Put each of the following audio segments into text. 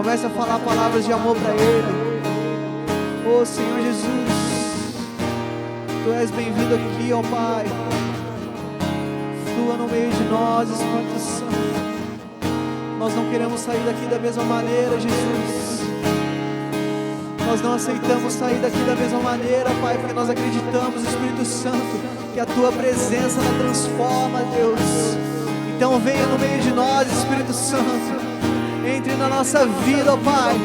Comece a falar palavras de amor para Ele. Oh Senhor Jesus, Tu és bem-vindo aqui, ó Pai. Flua no meio de nós, Espírito Santo. Nós não queremos sair daqui da mesma maneira, Jesus. Nós não aceitamos sair daqui da mesma maneira, Pai, porque nós acreditamos, Espírito Santo, que a Tua presença nos transforma, Deus. Então venha no meio de nós, Espírito Santo. Entre na nossa vida, ó Pai,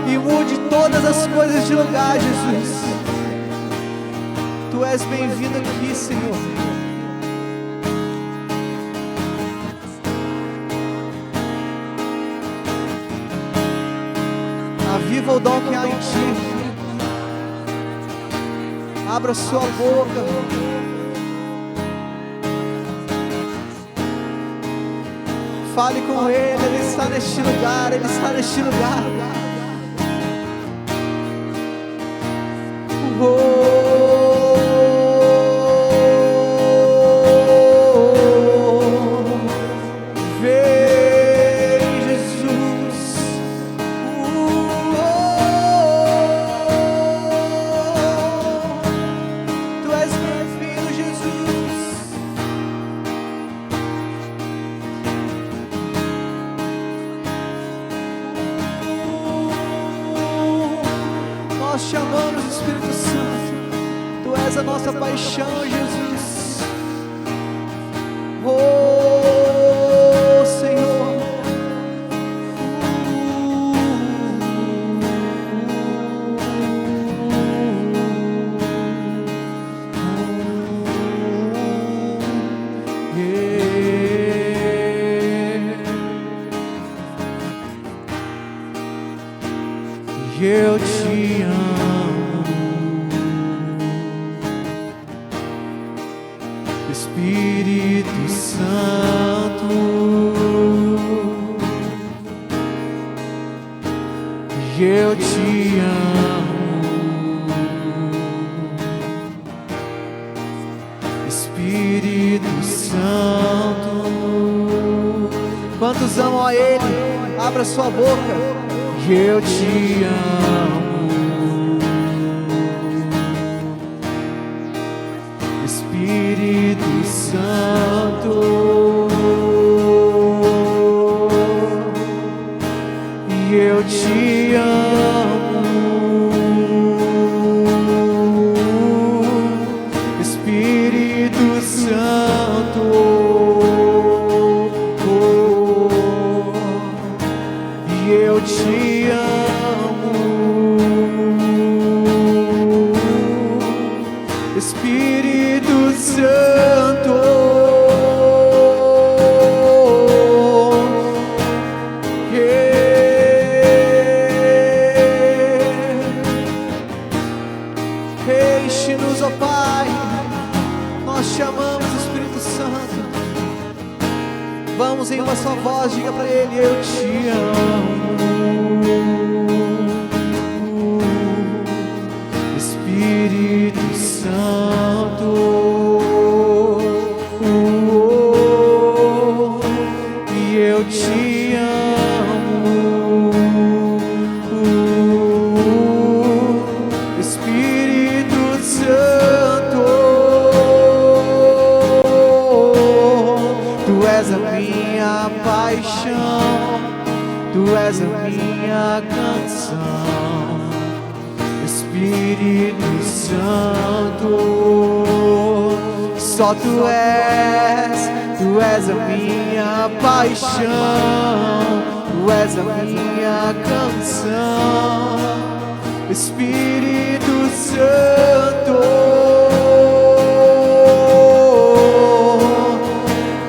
e mude todas as coisas de lugar, Jesus. Tu és bem-vindo aqui, Senhor. Aviva o dom que há em Ti. Abra sua boca. Fale com Ele, Ele está neste lugar, Ele está neste lugar. Vem, Jesus. Tu és bem-vindo, Jesus. Nós te amamos, Espírito Santo. Tu és a nossa paixão, Jesus. Oh, Senhor. Eu te amo, Espírito Santo. Eu te amo, Espírito Santo. Quantos amam a Ele? Abra sua boca. Eu te amo, Espírito Santo. Eu te amo, Espírito Santo. Eu te amo, Espírito Santo. Enche-nos, ó Pai. Nós te amamos, Espírito Santo. Vamos em uma só voz, diga para Ele: eu te amo, Espírito Santo. E eu te amo, Espírito Santo. Tu és a minha paixão, Tu és a minha canção, Espírito Santo. Só Tu és a minha paixão, Tu és a minha canção, Espírito Santo.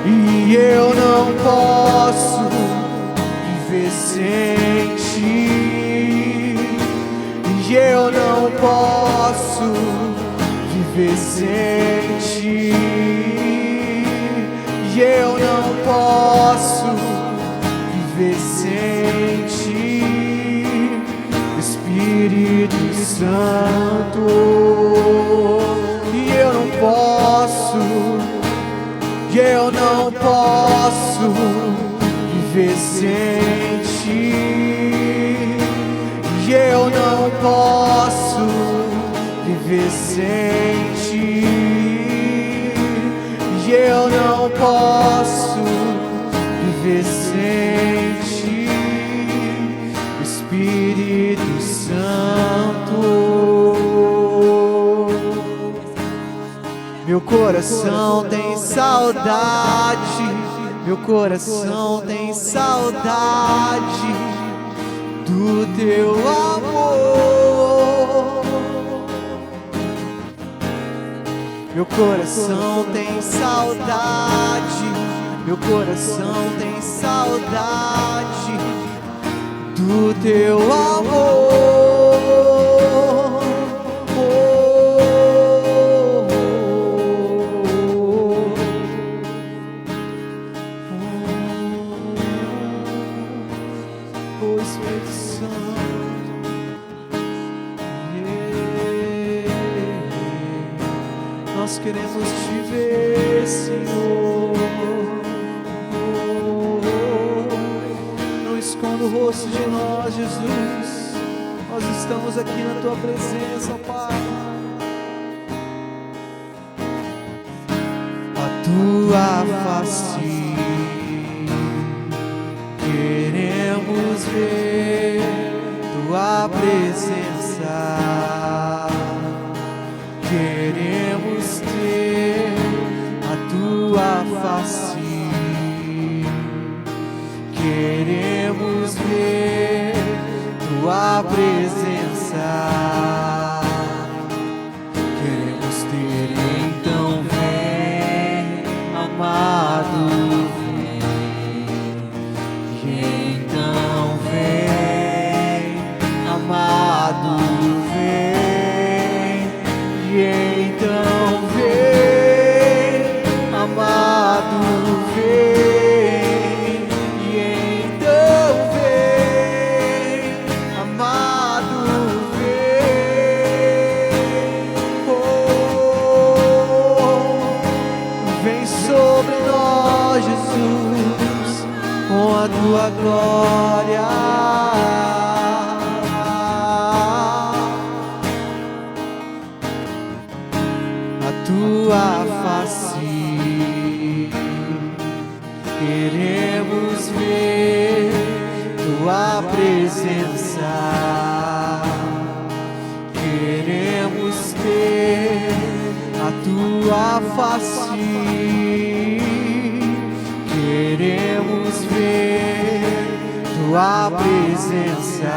E eu não posso viver sem Ti. E eu não posso viver sem Ti. E eu não posso viver sem Ti, Espírito Santo. E eu não posso viver sem Ti. não posso viver sem ti, e eu não posso viver sem ti, Espírito Santo. Meu coração tem saudade, meu coração tem saudade do teu amor. Meu coração tem saudade, meu coração tem saudade do teu amor. Oh, Espírito Santo, nós queremos te ver, Senhor. Não esconda o rosto de nós, Jesus. Nós estamos aqui na tua presença, Pai. A tua face queremos ver, tua presença queremos ter, a tua face queremos ver, tua presença queremos ter. Então vem, amado, amado, vem, e então vem, amado, vem, e então vem, amado, vem, vem sobre nós, Jesus, com a tua glória. Tua face queremos ver, tua presença queremos ter, a tua face queremos ver, tua presença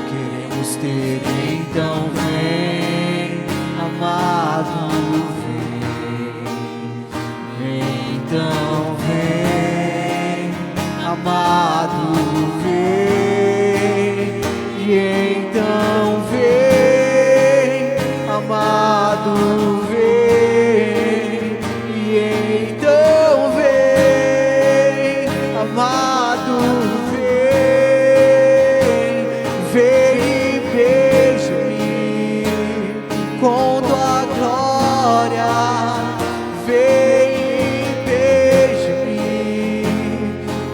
queremos ter. Então vem, amado, vem, então vem, amado, vem, e então vem, amado, vem, e então vem, amado, vem, vem e beija-me com tua glória, vem e beija-me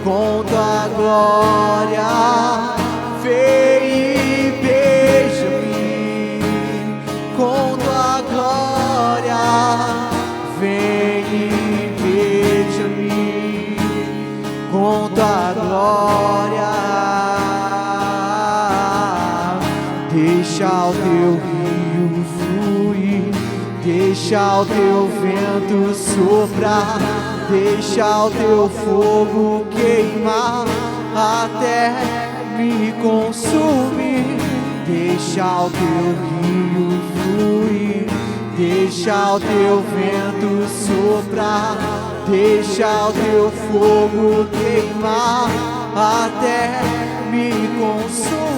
com tua glória, vem e beija-me com tua glória, vem e beija-me com tua glória. Deixa o teu rio fluir, deixa o teu vento soprar, deixa o teu fogo queimar até me consumir. Deixa o teu rio fluir, deixa o teu vento soprar, deixa o teu fogo queimar até me consumir.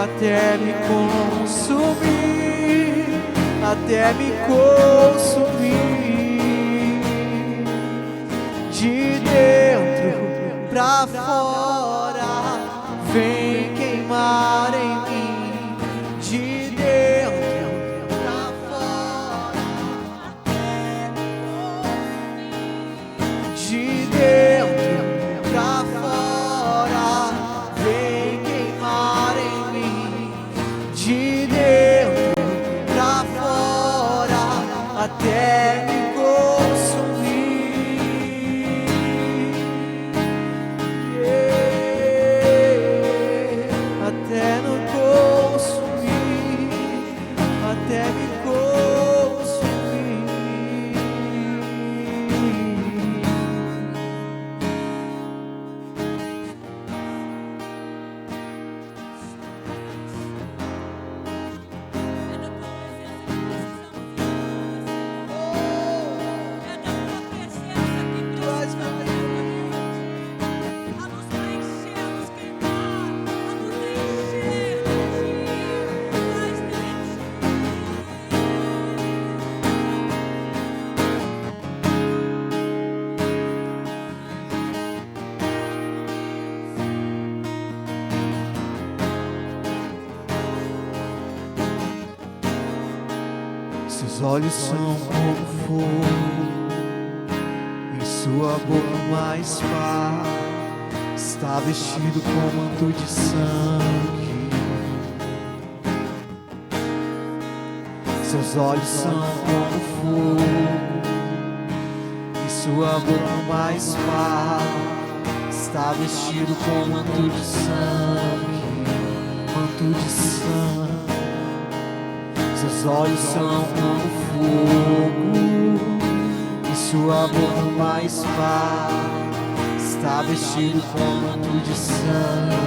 Até me consumir, até me consumir, de dentro pra fora, vem queimar em mim, de dentro pra fora, de dentro Seus olhos são como fogo, em sua boca uma espada, está vestido com manto de sangue. Seus olhos são como fogo, em sua boca uma espada, está vestido com manto de sangue, manto de sangue. Seus olhos são como fogo, em sua boca uma espada, está vestido com manto de sangue.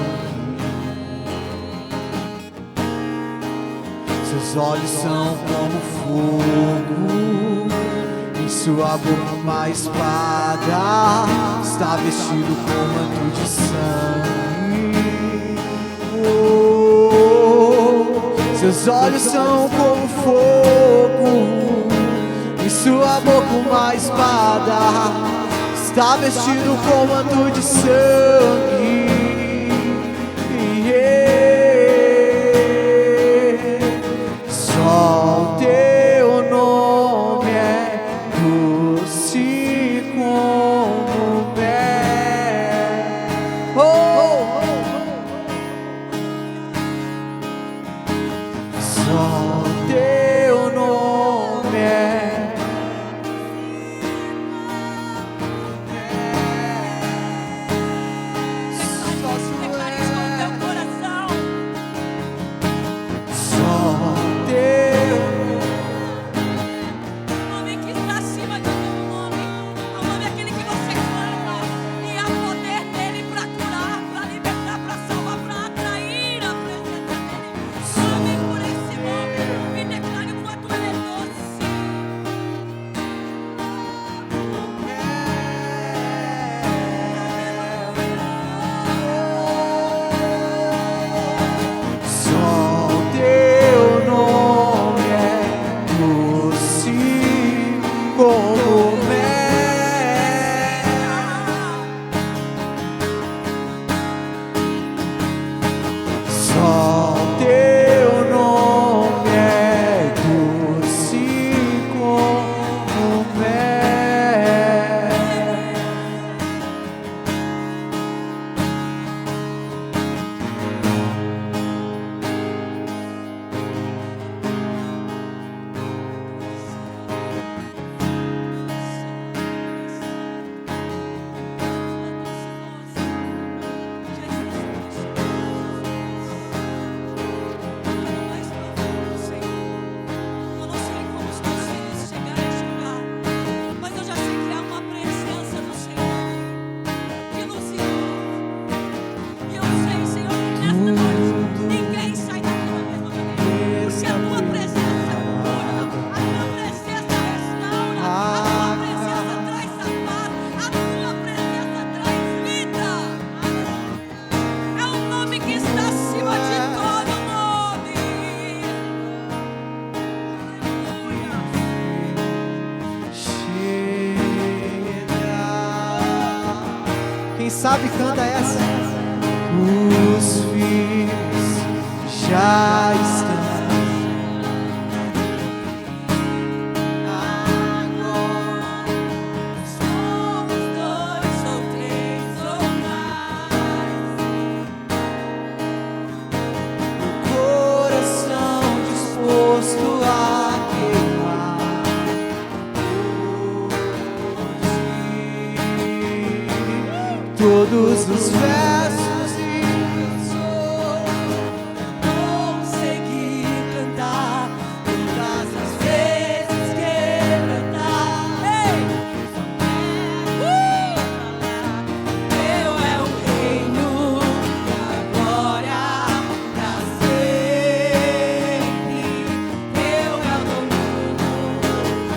Seus olhos são como fogo, em sua boca uma espada, está vestido com manto de sangue. Seus olhos são como fogo, em sua boca uma espada, está vestido com manto de sangue. Só o teu nome é doce como mel. Só o teu nome é sabe, canta essa. Os filhos já estão. Agora somos 2 ou 3 ou mais. O coração disposto a queimar. Todos os versos e canções consegui cantar todas as vezes que cantar. Teu é o reino e a glória pra sempre. Teu é o domínio,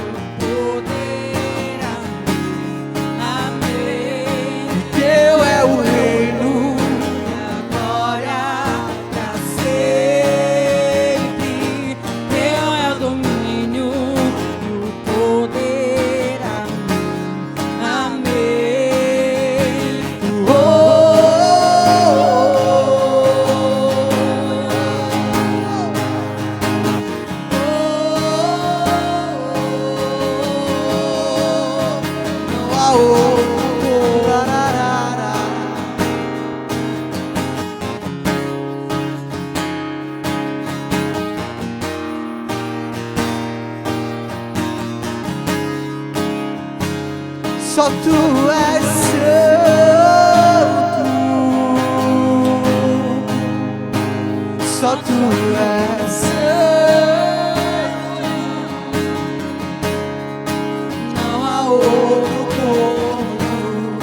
o poder, amém. Teu é o reino. Só tu és santo, só tu és santo, não há outro como,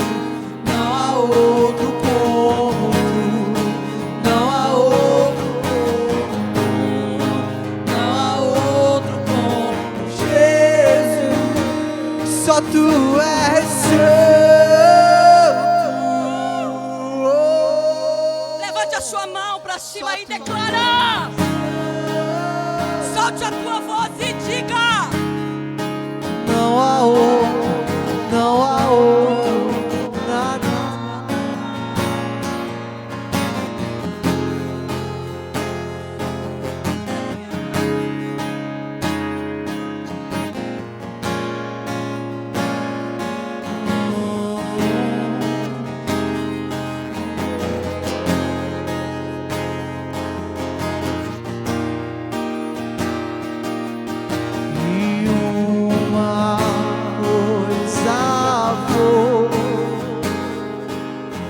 não há outro como, não há outro como, não há outro como Jesus, só tu és santo. Levante a sua mão para cima e declara. Solte a tua voz e diga: não há outro, não há outro, nada.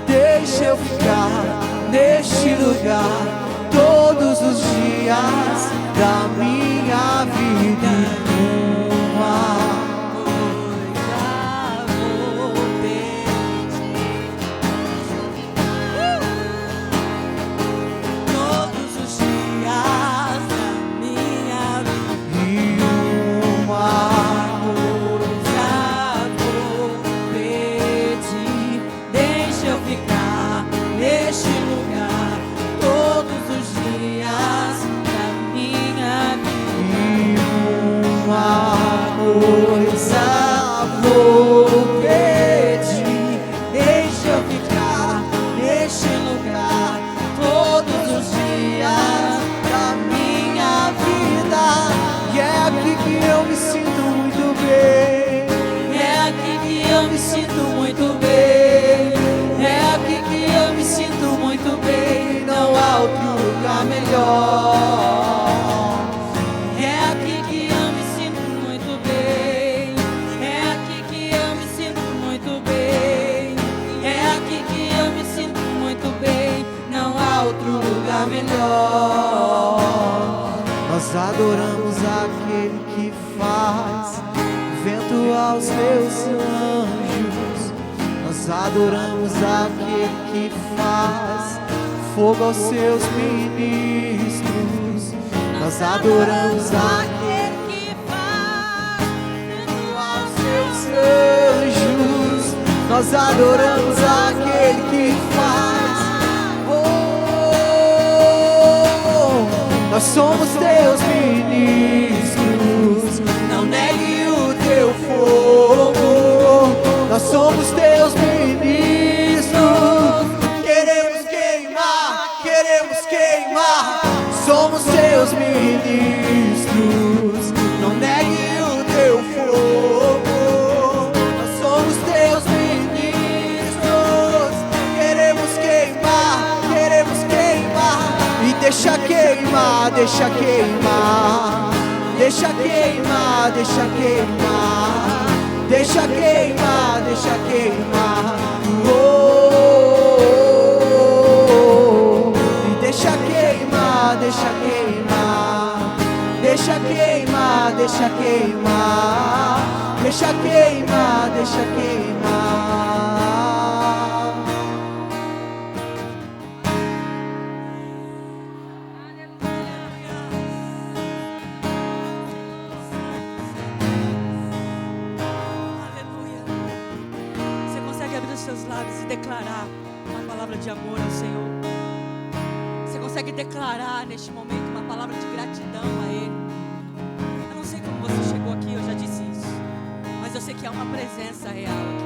Deixa eu ficar neste lugar todos os dias da minha vida. Uma coisa vou pedir, todos os dias da minha vida. E uma coisa vou pedir, deixa eu ficar neste lugar todos os dias da minha vida. E uma coisa vou pedir, deixa eu ficar neste lugar todos os dias da minha vida. E é aqui que eu me sinto muito bem, é aqui que eu me sinto muito bem, é aqui que eu me sinto muito bem, não há outro lugar melhor. É aqui que eu me sinto muito bem, é aqui que eu me sinto muito bem, é aqui que eu me sinto muito bem, não há outro lugar melhor. Nós adoramos aquele que faz vento aos teus anjos, nós adoramos aquele que faz fogo aos seus ministros, nós adoramos aquele que faz vento aos seus anjos, nós adoramos aquele que faz. Nós somos teus ministros, não negue o teu fogo. Nós somos teus ministros, queremos queimar. Somos teus ministros, não negue o teu fogo. Nós somos teus ministros, queremos queimar. E deixa queimar, deixa queimar, deixa queimar, deixa queimar, deixa queimar, deixa queimar. E deixa queimar, deixa queimar, deixa queimar, deixa queimar, deixa queimar, deixa queimar. Seus lábios e declarar uma palavra de amor ao Senhor. Você consegue declarar neste momento uma palavra de gratidão a Ele. Eu não sei como você chegou aqui, eu já disse isso, mas eu sei que há uma presença real aqui,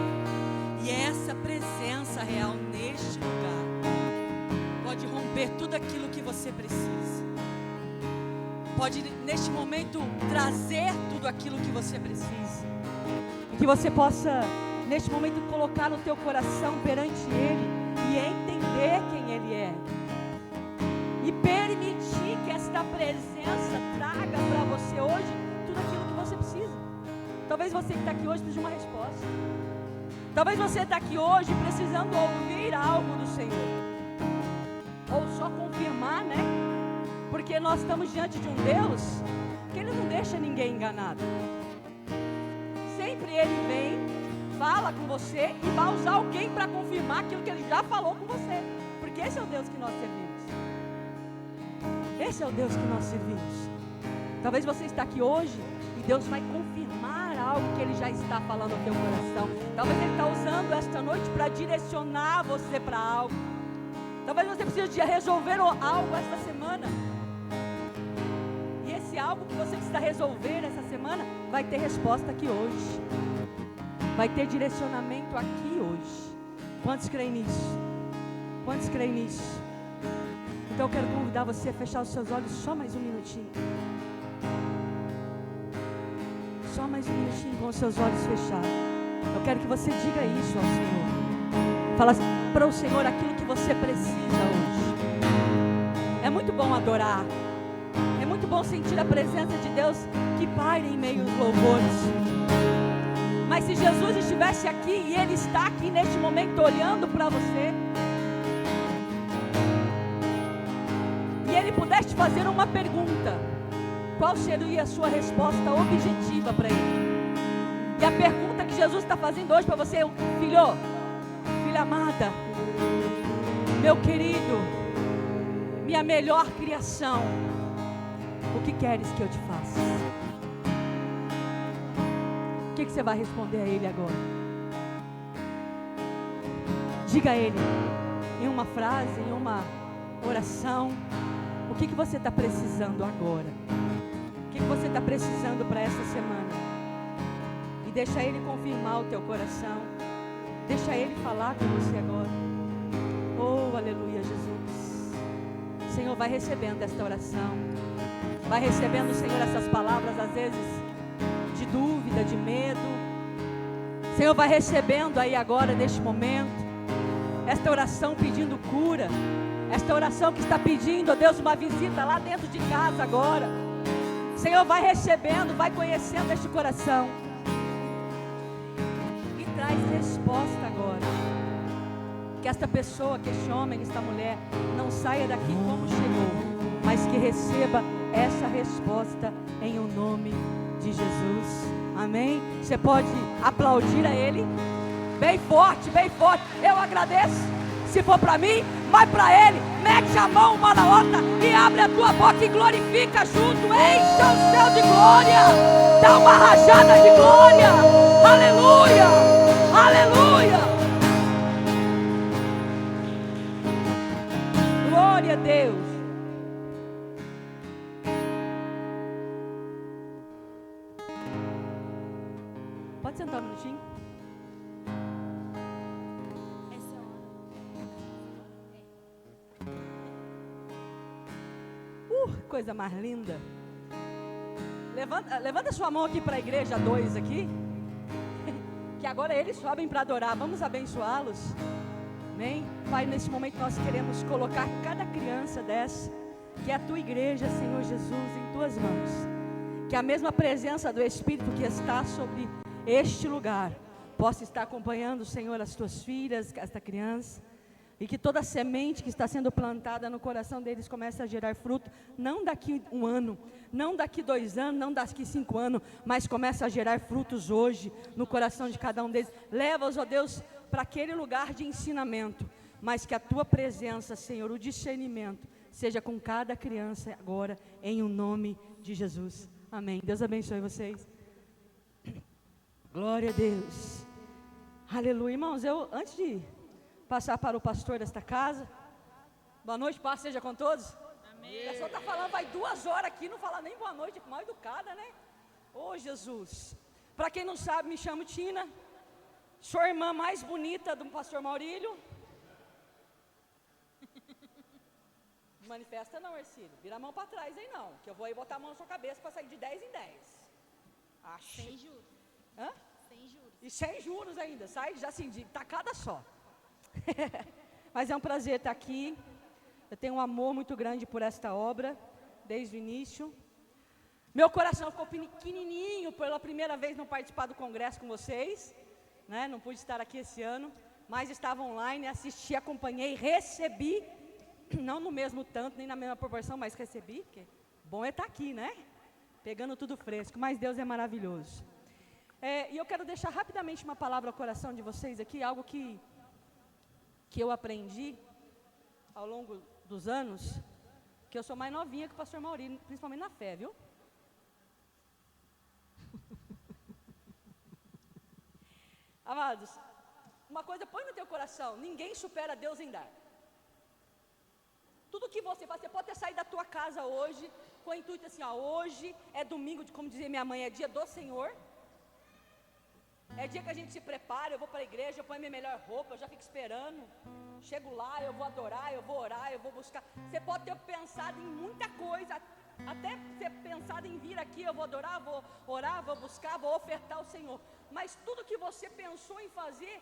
e essa presença real neste lugar pode romper tudo aquilo que você precisa, pode neste momento trazer tudo aquilo que você precisa, e que você possa neste momento colocar o teu coração perante Ele e entender quem Ele é. E permitir que esta presença traga para você hoje tudo aquilo que você precisa. Talvez você que está aqui hoje precise de uma resposta. Talvez você está aqui hoje precisando ouvir algo do Senhor. Ou só confirmar, né? Porque nós estamos diante de um Deus que Ele não deixa ninguém enganado. Sempre Ele vem, fala com você e vai usar alguém para confirmar aquilo que Ele já falou com você. Porque esse é o Deus que nós servimos. Esse é o Deus que nós servimos. Talvez você está aqui hoje e Deus vai confirmar algo que Ele já está falando ao teu coração. Talvez Ele está usando esta noite para direcionar você para algo. Talvez você precise de resolver algo esta semana. E esse algo que você precisa resolver essa semana vai ter resposta aqui hoje. Vai ter direcionamento aqui hoje. Quantos creem nisso? Quantos creem nisso? Então eu quero convidar você a fechar os seus olhos só mais um minutinho. Só mais um minutinho com os seus olhos fechados. Eu quero que você diga isso ao Senhor. Fala para o Senhor aquilo que você precisa hoje. É muito bom adorar. É muito bom sentir a presença de Deus que paira em meio aos louvores. Mas se Jesus estivesse aqui e Ele está aqui neste momento olhando para você, e Ele pudesse te fazer uma pergunta, qual seria a sua resposta objetiva para Ele? E a pergunta que Jesus está fazendo hoje para você, filho, filha amada, meu querido, minha melhor criação, o que queres que eu te faça? O que você vai responder a Ele agora? Diga a Ele, em uma frase, em uma oração, o que você está precisando agora? O que você está precisando para essa semana? E deixa Ele confirmar o teu coração. Deixa Ele falar com você agora. Oh, aleluia, Jesus. Senhor, vai recebendo esta oração. Vai recebendo, Senhor, essas palavras, às vezes, de dúvida, de medo. Senhor, vai recebendo aí agora, neste momento, esta oração pedindo cura. Esta oração que está pedindo, ó Deus, uma visita lá dentro de casa agora. Senhor, vai recebendo, vai conhecendo este coração. E traz resposta agora. Que esta pessoa, que este homem, esta mulher, não saia daqui como chegou, mas que receba essa resposta em o nome de Jesus. Amém? Você pode aplaudir a Ele bem forte, bem forte. Eu agradeço. Se for para mim, vai para Ele. Mete a mão uma na outra e abre a tua boca e glorifica junto. Encha o céu de glória. Dá uma rajada de glória. Aleluia, aleluia. Glória a Deus. Pode sentar um minutinho? Coisa mais linda. Levanta sua mão aqui para a igreja 2 aqui. Que agora eles sobem para adorar. Vamos abençoá-los. Amém? Pai, nesse momento nós queremos colocar cada criança dessa, que é a tua igreja, Senhor Jesus, em tuas mãos. Que a mesma presença do Espírito que está sobre este lugar possa estar acompanhando, Senhor, as tuas filhas, esta criança. E que toda semente que está sendo plantada no coração deles comece a gerar fruto, não daqui 1 ano, não daqui 2 anos, não daqui 5 anos, mas comece a gerar frutos hoje, no coração de cada um deles. Leva-os, ó Deus, para aquele lugar de ensinamento, mas que a tua presença, Senhor, o discernimento, seja com cada criança agora, em o nome de Jesus. Amém. Deus abençoe vocês. Glória a Deus. Aleluia. Irmãos, antes de passar para o pastor desta casa. Boa noite, paz seja com todos. Amém. A pessoa está falando, vai 2 horas aqui, não fala nem boa noite, mal educada, né? Ô Jesus. Para quem não sabe, me chamo Tina. Sou a irmã mais bonita do pastor Maurílio. Manifesta não, Ercílio. Vira a mão para trás aí não, que eu vou aí botar a mão na sua cabeça para sair de 10 em 10. Acho. Sem juros. Hã? Sem juros. E sem juros ainda, sai já assim, de tacada só. Mas é um prazer estar aqui. Eu tenho um amor muito grande por esta obra, desde o início. Meu coração ficou pequenininho pela primeira vez não participar do congresso com vocês, né? Não pude estar aqui esse ano, mas estava online, assisti, acompanhei, recebi, não no mesmo tanto, nem na mesma proporção, mas recebi, porque bom é estar aqui, né? Pegando tudo fresco, mas Deus é maravilhoso. E eu quero deixar rapidamente uma palavra ao coração de vocês aqui, algo que eu aprendi ao longo dos anos, que eu sou mais novinha que o pastor Mauri, principalmente na fé, viu? Amados, uma coisa põe no teu coração, ninguém supera Deus em dar. Tudo que você faz, você pode ter saído da tua casa hoje, com o intuito assim, hoje é domingo, como dizia minha mãe, é dia do Senhor. É dia que a gente se prepara, eu vou para a igreja, eu ponho minha melhor roupa, eu já fico esperando. Chego lá, eu vou adorar, eu vou orar, eu vou buscar. Você pode ter pensado em muita coisa, até ter pensado em vir aqui, eu vou adorar, vou orar, vou buscar, vou ofertar ao Senhor. Mas tudo que você pensou em fazer,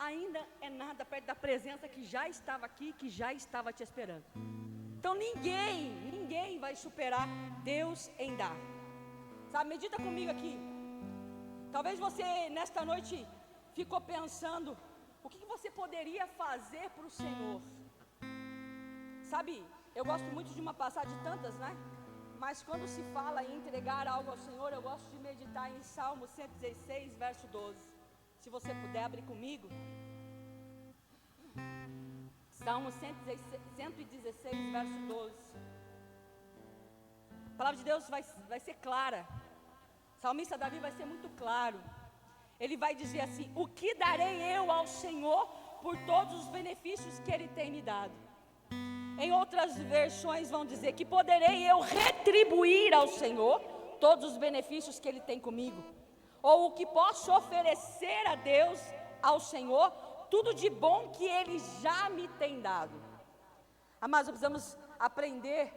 ainda é nada perto da presença que já estava aqui, que já estava te esperando. Então ninguém vai superar Deus em dar. Sabe, medita comigo aqui. Talvez você, nesta noite, ficou pensando, o que você poderia fazer para o Senhor? Sabe, eu gosto muito de uma passagem de tantas, né? Mas quando se fala em entregar algo ao Senhor, eu gosto de meditar em Salmo 116, verso 12. Se você puder, abre comigo. Salmo 116, verso 12. A palavra de Deus vai ser clara. O salmista Davi vai ser muito claro. Ele vai dizer assim: o que darei eu ao Senhor por todos os benefícios que Ele tem me dado? Em outras versões vão dizer que poderei eu retribuir ao Senhor todos os benefícios que Ele tem comigo? Ou o que posso oferecer a Deus, ao Senhor, tudo de bom que Ele já me tem dado? Amados, precisamos aprender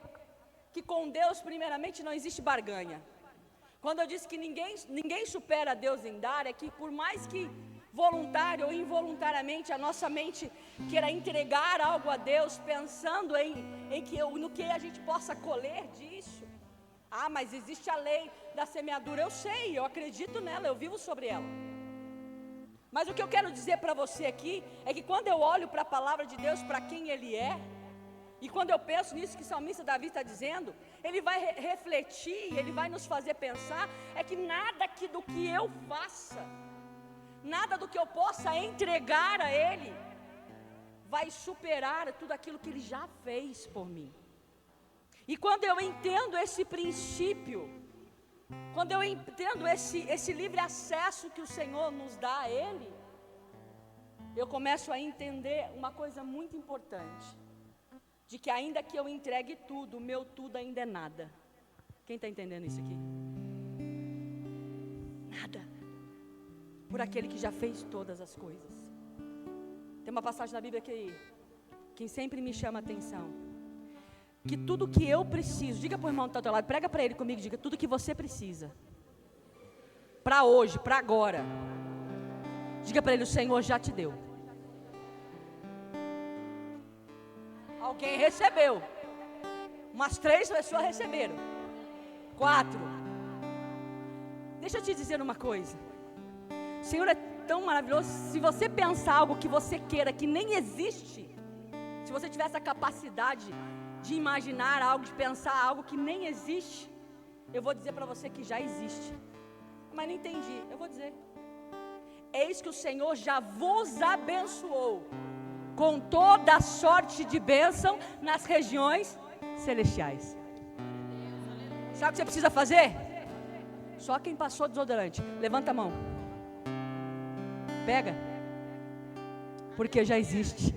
que com Deus, primeiramente, não existe barganha. Quando eu disse que ninguém supera Deus em dar, é que por mais que voluntário ou involuntariamente a nossa mente queira entregar algo a Deus, pensando no que a gente possa colher disso. Mas existe a lei da semeadura, eu sei, eu acredito nela, eu vivo sobre ela. Mas o que eu quero dizer para você aqui, é que quando eu olho para a palavra de Deus, para quem Ele é, e quando eu penso nisso que o salmista Davi está dizendo, ele vai refletir, ele vai nos fazer pensar, é que nada do que eu faça, nada do que eu possa entregar a Ele, vai superar tudo aquilo que Ele já fez por mim. E quando eu entendo esse princípio, quando eu entendo esse livre acesso que o Senhor nos dá a Ele, eu começo a entender uma coisa muito importante, de que ainda que eu entregue tudo, o meu tudo ainda é nada. Quem está entendendo isso aqui? Nada, por aquele que já fez todas as coisas. Tem uma passagem na Bíblia que sempre me chama a atenção, que tudo que eu preciso, diga para o irmão que está ao teu lado, prega para ele comigo, diga, tudo que você precisa, para hoje, para agora, diga para ele, o Senhor já te deu. Alguém recebeu, umas 3 pessoas receberam, 4, deixa eu te dizer uma coisa, o Senhor é tão maravilhoso. Se você pensar algo que você queira, que nem existe, se você tiver essa capacidade de imaginar algo, de pensar algo que nem existe, eu vou dizer para você que já existe. Mas não entendi, eu vou dizer, eis que o Senhor já vos abençoou com toda a sorte de bênção nas regiões celestiais. Sabe o que você precisa fazer? Só quem passou desodorante, levanta a mão, pega, porque já existe.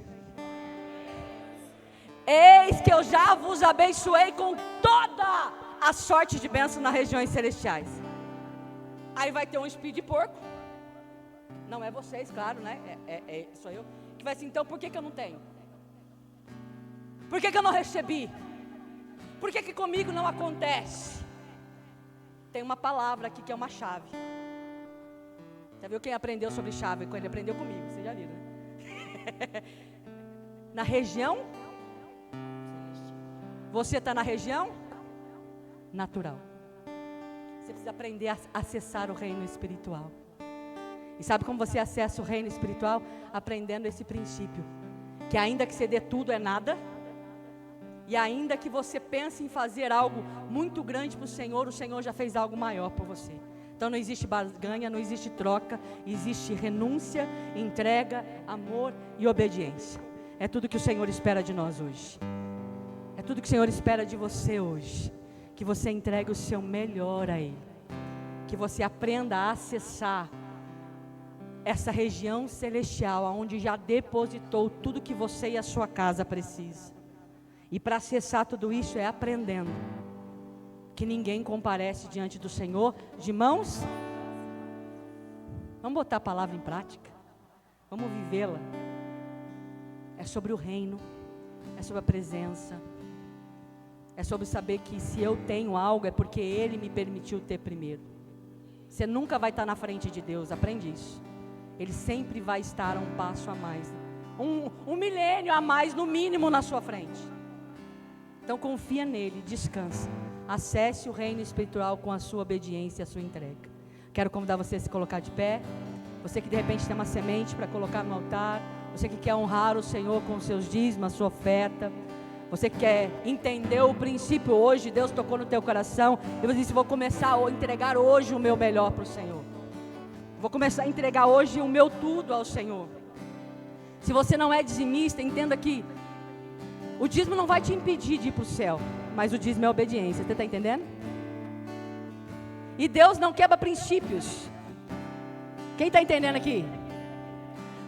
Eis que eu já vos abençoei com toda a sorte de bênção nas regiões celestiais. Aí vai ter um espírito de porco, não é vocês, claro, né? Sou eu, que vai assim, então por que eu não tenho? Por que eu não recebi? Por que comigo não acontece? Tem uma palavra aqui que é uma chave. Você viu quem aprendeu sobre chave? Quando ele aprendeu comigo, vocês já viram, né? Na região, você está na região natural. Você precisa aprender a acessar o reino espiritual. E sabe como você acessa o reino espiritual? Aprendendo esse princípio, que ainda que você dê tudo é nada, e ainda que você pense em fazer algo muito grande para o Senhor já fez algo maior por você. Então não existe barganha, não existe troca, existe renúncia, entrega, amor e obediência. É tudo que o Senhor espera de nós hoje. É tudo que o Senhor espera de você hoje. Que você entregue o seu melhor a Ele. Que você aprenda a acessar essa região celestial, onde já depositou tudo que você e a sua casa precisam. E para acessar tudo isso é aprendendo que ninguém comparece diante do Senhor de mãos. Vamos botar a palavra em prática. Vamos vivê-la. É sobre o reino, é sobre a presença, é sobre saber que se eu tenho algo é porque Ele me permitiu ter primeiro. Você nunca vai estar na frente de Deus, aprende isso. Ele sempre vai estar um passo a mais, um milênio a mais no mínimo na sua frente. Então confia nele, descansa. Acesse o reino espiritual com a sua obediência e a sua entrega. Quero convidar você a se colocar de pé. Você que de repente tem uma semente para colocar no altar. Você que quer honrar o Senhor com os seus dízimos, a sua oferta. Você que quer entender o princípio hoje, Deus tocou no teu coração. E você disse, vou começar a entregar hoje o meu melhor para o Senhor. Vou começar a entregar hoje o meu tudo ao Senhor. Se você não é dizimista, entenda que o dízimo não vai te impedir de ir para o céu, mas o dízimo é obediência, você está entendendo? E Deus não quebra princípios. Quem está entendendo aqui?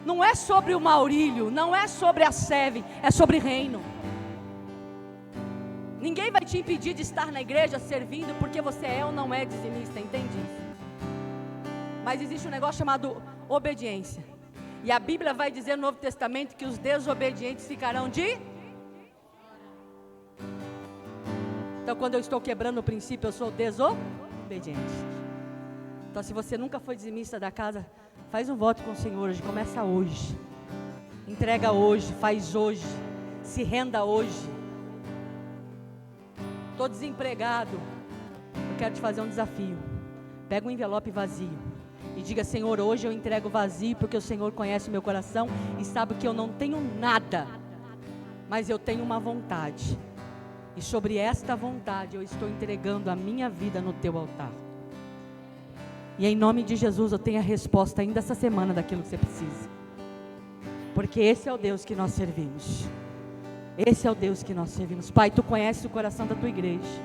Não é sobre o Maurílio, não é sobre a Seven, é sobre reino. Ninguém vai te impedir de estar na igreja servindo porque você é ou não é dizimista, entende isso? Mas existe um negócio chamado obediência. E a Bíblia vai dizer no Novo Testamento que os desobedientes ficarão de... Então quando eu estou quebrando o princípio, eu sou desobediente. Então se você nunca foi dizimista da casa, faz um voto com o Senhor hoje, começa hoje. Entrega hoje, faz hoje, se renda hoje. Estou desempregado, eu quero te fazer um desafio. Pega um envelope vazio e diga, Senhor, hoje eu entrego vazio, porque o Senhor conhece o meu coração e sabe que eu não tenho nada, mas eu tenho uma vontade. E sobre esta vontade eu estou entregando a minha vida no teu altar. E em nome de Jesus eu tenho a resposta ainda essa semana daquilo que você precisa. Porque esse é o Deus que nós servimos. Esse é o Deus que nós servimos. Pai, Tu conheces o coração da Tua igreja.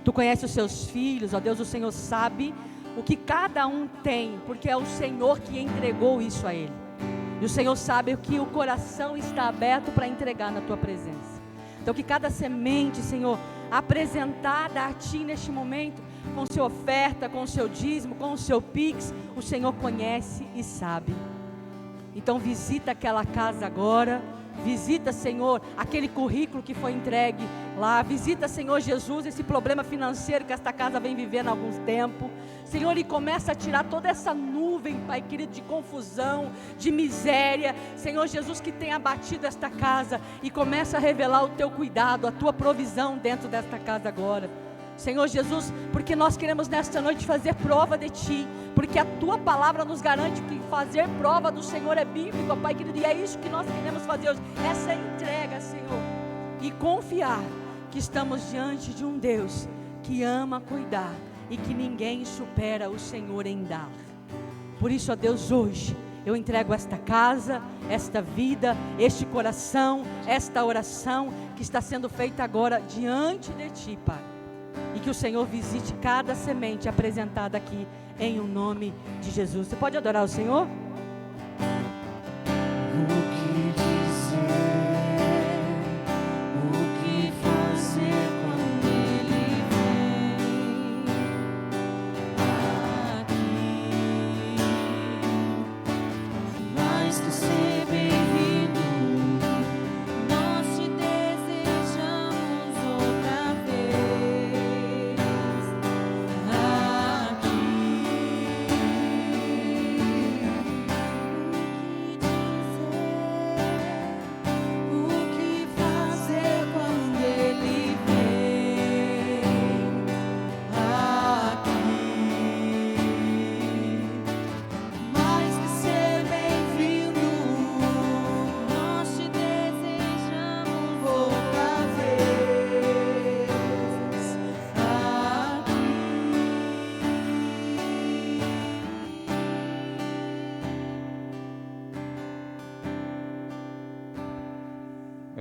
Tu conheces os seus filhos, ó Deus, o Senhor sabe o que cada um tem, porque é o Senhor que entregou isso a ele. E o Senhor sabe o que o coração está aberto para entregar na Tua presença. Então que cada semente, Senhor, apresentada a Ti neste momento, com sua oferta, com o seu dízimo, com o seu pix, o Senhor conhece e sabe. Então visita aquela casa agora. Visita, Senhor, aquele currículo que foi entregue lá. Visita, Senhor Jesus, esse problema financeiro que esta casa vem vivendo há algum tempo. Senhor, e começa a tirar toda essa nuvem, Pai querido, de confusão, de miséria. Senhor Jesus, que tem abatido esta casa. E começa a revelar o Teu cuidado, a Tua provisão dentro desta casa agora. Senhor Jesus, porque nós queremos nesta noite fazer prova de Ti, porque a Tua palavra nos garante que fazer prova do Senhor é bíblico, Pai querido, e é isso que nós queremos fazer hoje, essa entrega, Senhor, e confiar que estamos diante de um Deus que ama cuidar e que ninguém supera o Senhor em dar. Por isso, ó Deus, hoje eu entrego esta casa, esta vida, este coração, esta oração que está sendo feita agora diante de Ti, Pai. E que o Senhor visite cada semente apresentada aqui, em o nome de Jesus. Você pode adorar o Senhor? O que dizer, o que fazer quando Ele vem aqui? Mais que ser bem-vindo, nós te desejamos outra vez aqui.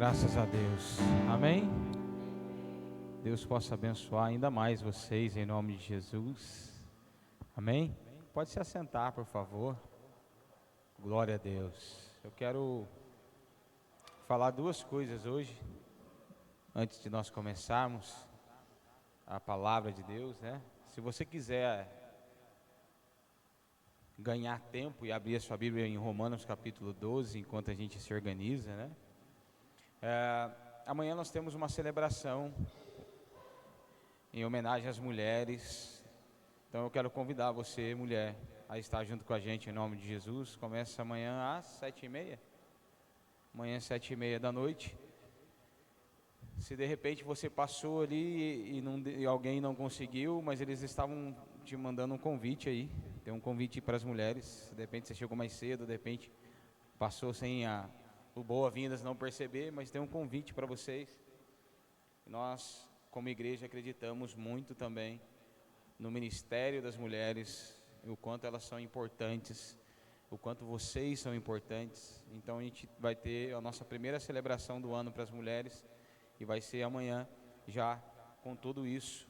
Graças a Deus. Amém? Deus possa abençoar ainda mais vocês em nome de Jesus. Amém? Pode se assentar, por favor. Glória a Deus. Eu quero falar duas coisas hoje, antes de nós começarmos a palavra de Deus, né? Se você quiser ganhar tempo e abrir a sua Bíblia em Romanos capítulo 12, enquanto a gente se organiza, né? Amanhã nós temos uma celebração em homenagem às mulheres. Então eu quero convidar você, mulher, a estar junto com a gente em nome de Jesus. Começa amanhã às 7h30. Amanhã às 7h30 da noite. Se de repente você passou ali e alguém não conseguiu, mas eles estavam te mandando um convite aí. Tem um convite para as mulheres. De repente você chegou mais cedo, de repente passou sem o boas-vindas não perceber, mas tem um convite para vocês. Nós, como igreja, acreditamos muito também no ministério das mulheres, o quanto elas são importantes, o quanto vocês são importantes. Então a gente vai ter a nossa primeira celebração do ano para as mulheres e vai ser amanhã já com tudo isso,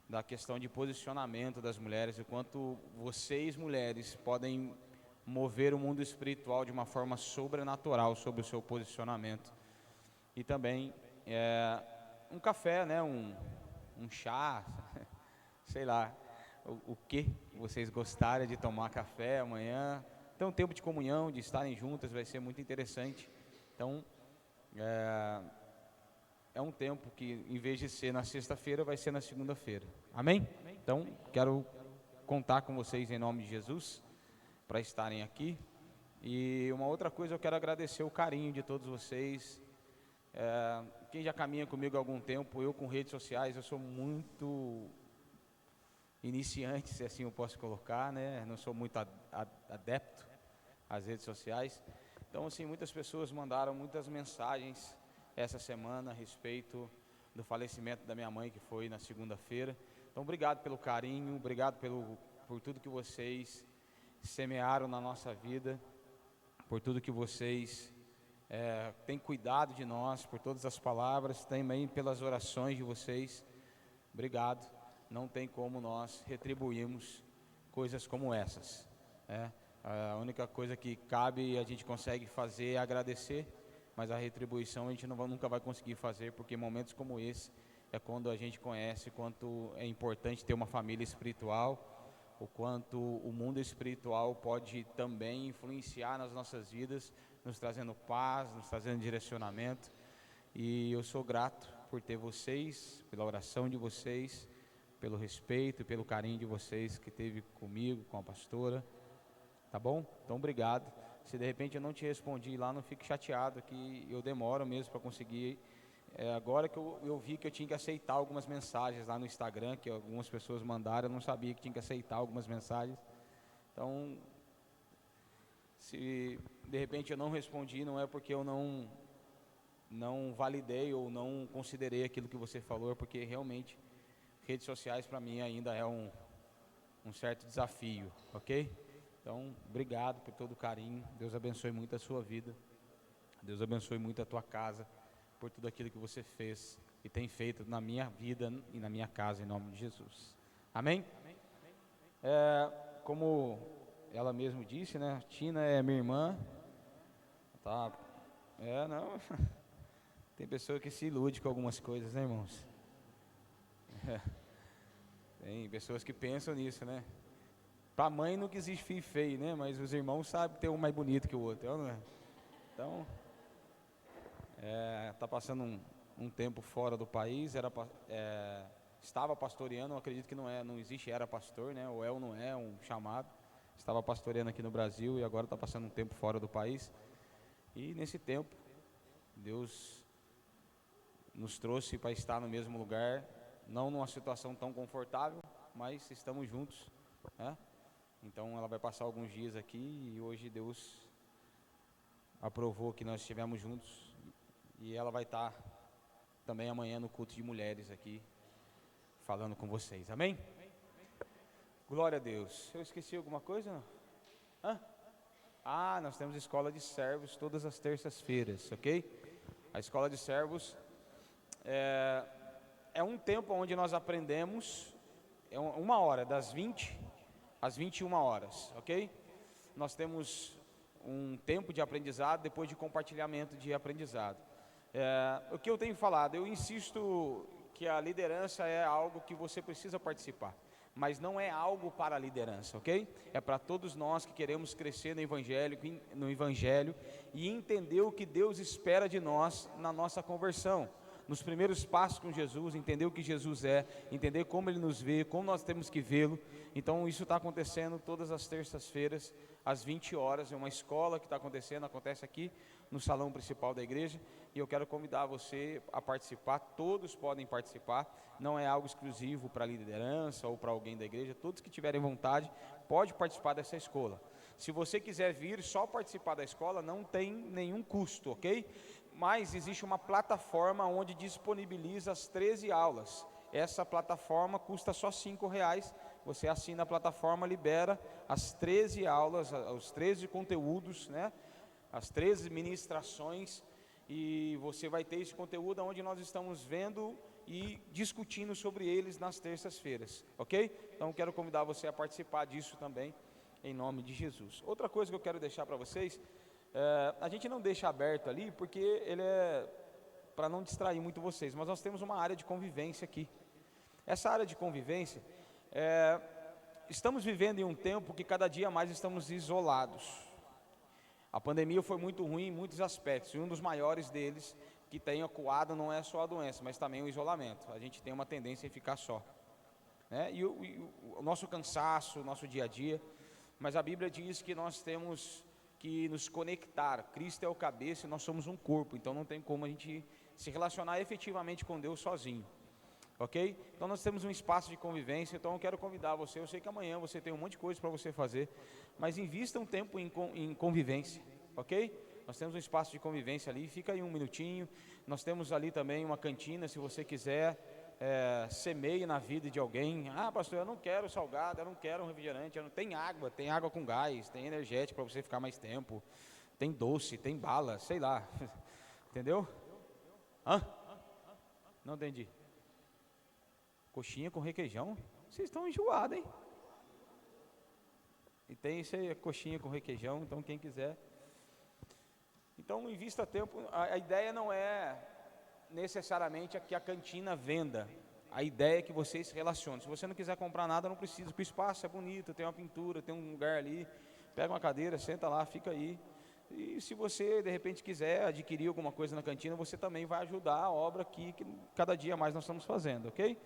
da questão de posicionamento das mulheres, o quanto vocês mulheres podem mover o mundo espiritual de uma forma sobrenatural sobre o seu posicionamento. E também um café, né, um chá, sei lá, o que vocês gostarem de tomar café amanhã. Então um tempo de comunhão, de estarem juntas, vai ser muito interessante. Então é um tempo que, em vez de ser na sexta-feira, vai ser na segunda-feira. Amém? Então quero contar com vocês em nome de Jesus para estarem aqui. E uma outra coisa, eu quero agradecer o carinho de todos vocês. Quem já caminha comigo há algum tempo, eu com redes sociais, eu sou muito iniciante, se assim eu posso colocar, né? Não sou muito adepto às redes sociais. Então, assim, muitas pessoas mandaram muitas mensagens essa semana a respeito do falecimento da minha mãe, que foi na segunda-feira. Então, obrigado pelo carinho, obrigado por tudo que vocês semearam na nossa vida, por tudo que vocês têm cuidado de nós, por todas as palavras, também pelas orações de vocês. Obrigado. Não tem como nós retribuirmos coisas como essas, né? A única coisa que cabe e a gente consegue fazer é agradecer, mas a retribuição a gente nunca vai conseguir fazer, porque momentos como esse é quando a gente conhece quanto é importante ter uma família espiritual, o quanto o mundo espiritual pode também influenciar nas nossas vidas, nos trazendo paz, nos trazendo direcionamento. E eu sou grato por ter vocês, pela oração de vocês, pelo respeito e pelo carinho de vocês que teve comigo, com a pastora, tá bom? Então obrigado. Se de repente eu não te respondi lá, não fique chateado, que eu demoro mesmo para conseguir. Agora que eu vi que eu tinha que aceitar algumas mensagens lá no Instagram, que algumas pessoas mandaram, eu não sabia que tinha que aceitar algumas mensagens. Então, se de repente eu não respondi, não é porque eu não validei ou não considerei aquilo que você falou, porque realmente redes sociais para mim ainda é um certo desafio, ok? Então, obrigado por todo o carinho. Deus abençoe muito a sua vida. Deus abençoe muito a tua casa, por tudo aquilo que você fez e tem feito na minha vida e na minha casa, em nome de Jesus. Amém? Como ela mesmo disse, né? Tina é minha irmã. Tá? Não. Tem pessoa que se ilude com algumas coisas, né, irmãos? Tem pessoas que pensam nisso, né? Pra mãe nunca existe filho feio, né? Mas os irmãos sabem ter um mais bonito que o outro, não é? Então, tá passando um tempo fora do país, estava pastoreando, acredito que não existe era pastor, né? Ou não é um chamado. Estava pastoreando aqui no Brasil e agora está passando um tempo fora do país. E nesse tempo, Deus nos trouxe para estar no mesmo lugar, não numa situação tão confortável, mas estamos juntos, né? Então ela vai passar alguns dias aqui e hoje Deus aprovou que nós estivemos juntos e ela vai estar também amanhã no culto de mulheres aqui, falando com vocês, amém? Glória a Deus. Eu esqueci alguma coisa? Nós temos escola de servos todas as terças-feiras, ok? A escola de servos é um tempo onde nós aprendemos, é uma hora, das 20 às 21 horas, ok? Nós temos um tempo de aprendizado, depois de compartilhamento de aprendizado. O que eu tenho falado, eu insisto que a liderança é algo que você precisa participar, mas não é algo para a liderança, ok? É para todos nós que queremos crescer no Evangelho e entender o que Deus espera de nós na nossa conversão. Nos primeiros passos com Jesus, entender o que Jesus é, entender como Ele nos vê, como nós temos que vê-lo. Então isso está acontecendo todas as terças-feiras, às 20 horas, é uma escola que está acontecendo, acontece aqui no salão principal da igreja, e eu quero convidar você a participar, todos podem participar, não é algo exclusivo para a liderança ou para alguém da igreja, todos que tiverem vontade, pode participar dessa escola. Se você quiser vir só participar da escola, não tem nenhum custo, ok? Mas existe uma plataforma onde disponibiliza as 13 aulas. Essa plataforma custa só R$5. Você assina a plataforma, libera as 13 aulas, os 13 conteúdos, né? As 13 ministrações, e você vai ter esse conteúdo onde nós estamos vendo e discutindo sobre eles nas terças-feiras, ok? Então quero convidar você a participar disso também, em nome de Jesus. Outra coisa que eu quero deixar para vocês, a gente não deixa aberto ali, porque ele é para não distrair muito vocês, mas nós temos uma área de convivência aqui. Essa área de convivência, estamos vivendo em um tempo que cada dia mais estamos isolados. A pandemia foi muito ruim em muitos aspectos, e um dos maiores deles que tem acuado não é só a doença, mas também o isolamento. A gente tem uma tendência em ficar só, né? E o nosso cansaço, o nosso dia a dia, mas a Bíblia diz que nós temos que nos conectar. Cristo é o cabeça e nós somos um corpo, então não tem como a gente se relacionar efetivamente com Deus sozinho, ok? Então nós temos um espaço de convivência, então eu quero convidar você, eu sei que amanhã você tem um monte de coisa para você fazer, mas invista um tempo em convivência, ok? Nós temos um espaço de convivência ali, fica aí um minutinho. Nós temos ali também uma cantina, se você quiser, semeie na vida de alguém. Ah, pastor, eu não quero salgado, eu não quero um refrigerante, eu não... Tem água com gás, tem energético para você ficar mais tempo, tem doce, tem bala, sei lá, entendeu? Hã? Não entendi. Coxinha com requeijão? Vocês estão enjoados, hein? E tem isso aí, coxinha com requeijão, então quem quiser. Então, invista tempo. A ideia não é necessariamente que a cantina venda. A ideia é que você se relacione. Se você não quiser comprar nada, não precisa, porque o espaço é bonito, tem uma pintura, tem um lugar ali. Pega uma cadeira, senta lá, fica aí. E se você, de repente, quiser adquirir alguma coisa na cantina, você também vai ajudar a obra aqui, que cada dia mais nós estamos fazendo, ok?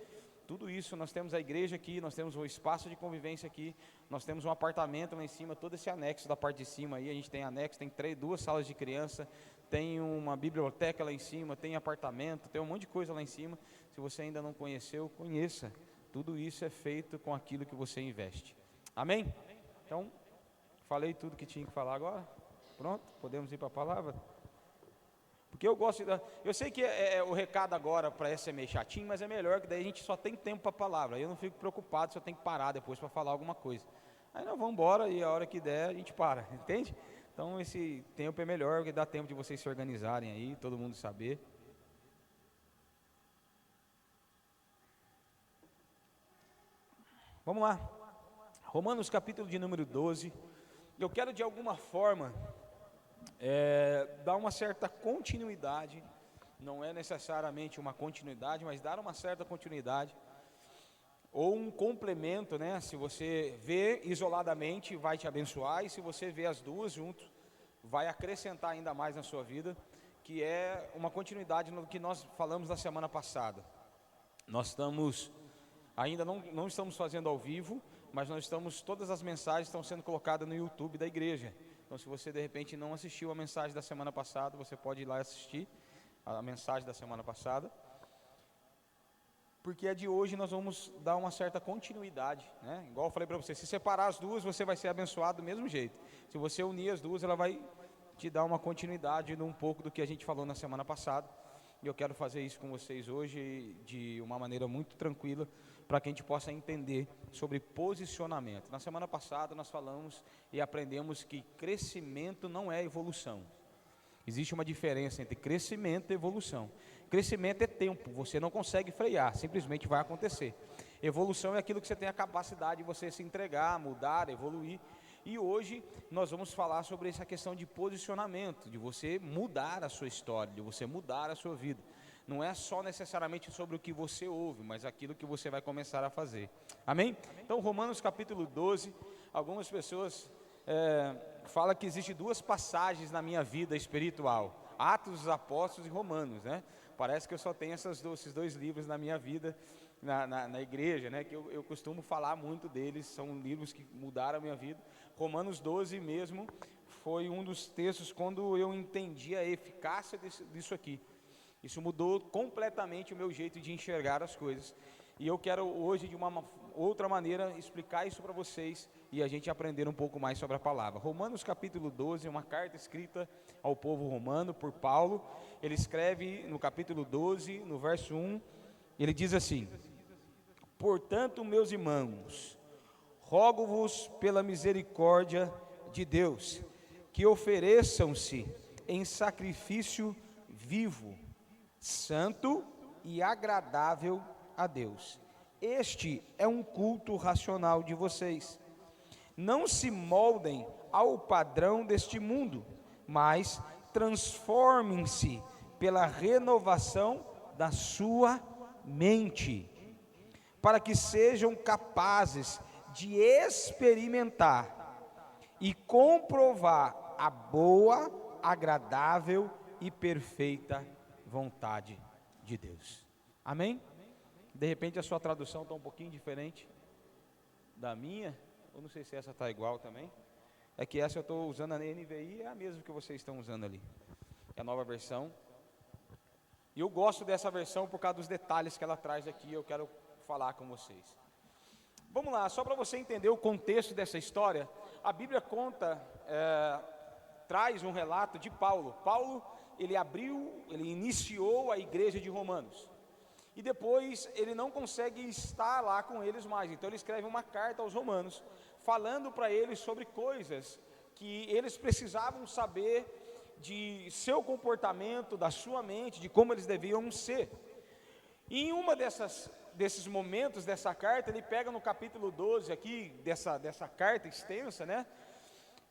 Tudo isso, nós temos a igreja aqui, nós temos o espaço de convivência aqui, nós temos um apartamento lá em cima, todo esse anexo da parte de cima aí, a gente tem anexo, tem 2 salas de criança, tem uma biblioteca lá em cima, tem apartamento, tem um monte de coisa lá em cima. Se você ainda não conheceu, conheça. Tudo isso é feito com aquilo que você investe. Amém? Então, falei tudo que tinha que falar agora. Pronto? Podemos ir para a palavra? Porque eu gosto eu sei que o recado agora para essa é meio chatinho, mas é melhor, que daí a gente só tem tempo para a palavra. Aí eu não fico preocupado se eu tenho que parar depois para falar alguma coisa. Aí nós vamos embora e a hora que der a gente para, entende? Então esse tempo é melhor, porque dá tempo de vocês se organizarem aí, todo mundo saber. Vamos lá. Romanos capítulo de número 12. Eu quero de alguma forma dar uma certa continuidade, não é necessariamente uma continuidade, mas dar uma certa continuidade, ou um complemento, né? Se você vê isoladamente, vai te abençoar, e se você vê as duas juntos, vai acrescentar ainda mais na sua vida, que é uma continuidade no que nós falamos na semana passada. Nós estamos, ainda não estamos fazendo ao vivo, mas todas as mensagens estão sendo colocadas no YouTube da igreja. Então, se você de repente não assistiu a mensagem da semana passada, você pode ir lá assistir a mensagem da semana passada, porque a de hoje nós vamos dar uma certa continuidade, né? Igual eu falei para você, se separar as duas, você vai ser abençoado do mesmo jeito. Se você unir as duas, ela vai te dar uma continuidade de um pouco do que a gente falou na semana passada. E eu quero fazer isso com vocês hoje de uma maneira muito tranquila, para que a gente possa entender sobre posicionamento. Na semana passada nós falamos e aprendemos que crescimento não é evolução. Existe uma diferença entre crescimento e evolução. Crescimento é tempo, você não consegue frear, simplesmente vai acontecer. Evolução é aquilo que você tem a capacidade de você se entregar, mudar, evoluir. E hoje nós vamos falar sobre essa questão de posicionamento, de você mudar a sua história, de você mudar a sua vida. Não é só necessariamente sobre o que você ouve, mas aquilo que você vai começar a fazer. Amém? Então, Romanos capítulo 12, algumas pessoas falam que existem duas passagens na minha vida espiritual, Atos dos Apóstolos e Romanos, né? Parece que eu só tenho esses dois livros na minha vida, na igreja, né? Que eu costumo falar muito deles, são livros que mudaram a minha vida. Romanos 12 mesmo foi um dos textos quando eu entendi a eficácia disso aqui. Isso mudou completamente o meu jeito de enxergar as coisas. E eu quero hoje, de uma outra maneira, explicar isso para vocês e a gente aprender um pouco mais sobre a palavra. Romanos capítulo 12 é uma carta escrita ao povo romano por Paulo. Ele escreve no capítulo 12, no verso 1, ele diz assim: portanto, meus irmãos, rogo-vos pela misericórdia de Deus, que ofereçam-se em sacrifício vivo, santo e agradável a Deus. Este é um culto racional de vocês. Não se moldem ao padrão deste mundo, mas transformem-se pela renovação da sua mente, para que sejam capazes de experimentar e comprovar a boa, agradável e perfeita vontade de Deus. Amém? De repente a sua tradução está um pouquinho diferente da minha. Eu não sei se essa está igual também. É que essa eu estou usando a NVI, é a mesma que vocês estão usando ali. É a nova versão. E eu gosto dessa versão por causa dos detalhes que ela traz aqui. Eu quero falar com vocês. Vamos lá, só para você entender o contexto dessa história. A Bíblia traz um relato de Paulo. Paulo, ele iniciou a igreja de Romanos. E depois ele não consegue estar lá com eles mais. Então ele escreve uma carta aos romanos, falando para eles sobre coisas que eles precisavam saber de seu comportamento, da sua mente, de como eles deviam ser. E em uma desses momentos dessa carta, ele pega no capítulo 12 aqui, dessa carta extensa, né?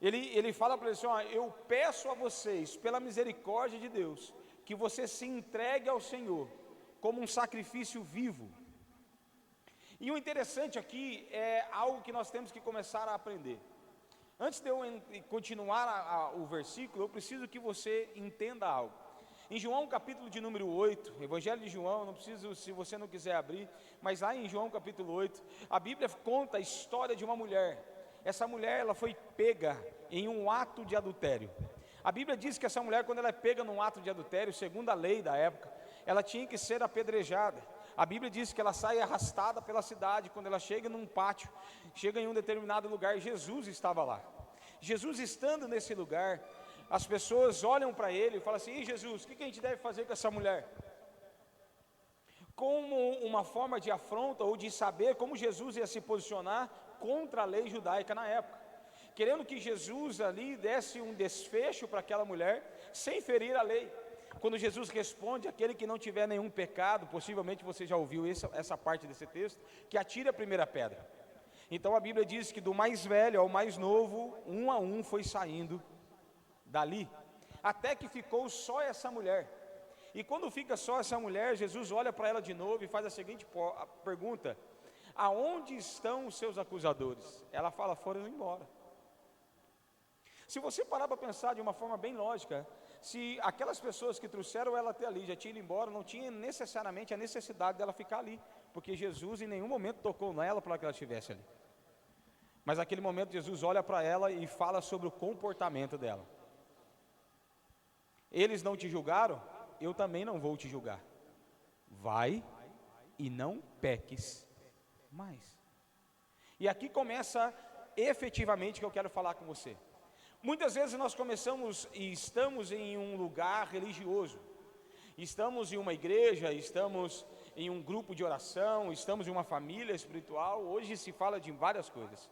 Ele fala para eles assim: ó, eu peço a vocês, pela misericórdia de Deus, que você se entregue ao Senhor, como um sacrifício vivo. E o interessante aqui é algo que nós temos que começar a aprender. Antes de eu continuar o versículo, eu preciso que você entenda algo. Em João capítulo de número 8, Evangelho de João, não preciso, se você não quiser abrir, mas lá em João capítulo 8, a Bíblia conta a história de uma mulher. Essa mulher, ela foi pega em um ato de adultério. A Bíblia diz que essa mulher, quando ela é pega num ato de adultério, segundo a lei da época, ela tinha que ser apedrejada. A Bíblia diz que ela sai arrastada pela cidade. Quando ela chega num pátio, chega em um determinado lugar, Jesus estava lá. Jesus estando nesse lugar, as pessoas olham para ele e falam assim: ei, Jesus, o que a gente deve fazer com essa mulher? Como uma forma de afronta ou de saber como Jesus ia se posicionar contra a lei judaica na época, querendo que Jesus ali desse um desfecho para aquela mulher, sem ferir a lei. Quando Jesus responde: aquele que não tiver nenhum pecado, possivelmente você já ouviu essa parte desse texto, que atire a primeira pedra. Então a Bíblia diz que do mais velho ao mais novo, um a um foi saindo dali, até que ficou só essa mulher. E quando fica só essa mulher, Jesus olha para ela de novo e faz a seguinte pergunta: aonde estão os seus acusadores? Ela fala: foram embora. Se você parar para pensar de uma forma bem lógica, se aquelas pessoas que trouxeram ela até ali já tinham ido embora, não tinha necessariamente a necessidade dela ficar ali, porque Jesus em nenhum momento tocou nela para que ela estivesse ali. Mas naquele momento Jesus olha para ela e fala sobre o comportamento dela. Eles não te julgaram? Eu também não vou te julgar. Vai e não peques mais. E aqui começa efetivamente o que eu quero falar com você. Muitas vezes nós começamos e estamos em um lugar religioso, estamos em uma igreja, estamos em um grupo de oração, estamos em uma família espiritual. Hoje se fala de várias coisas,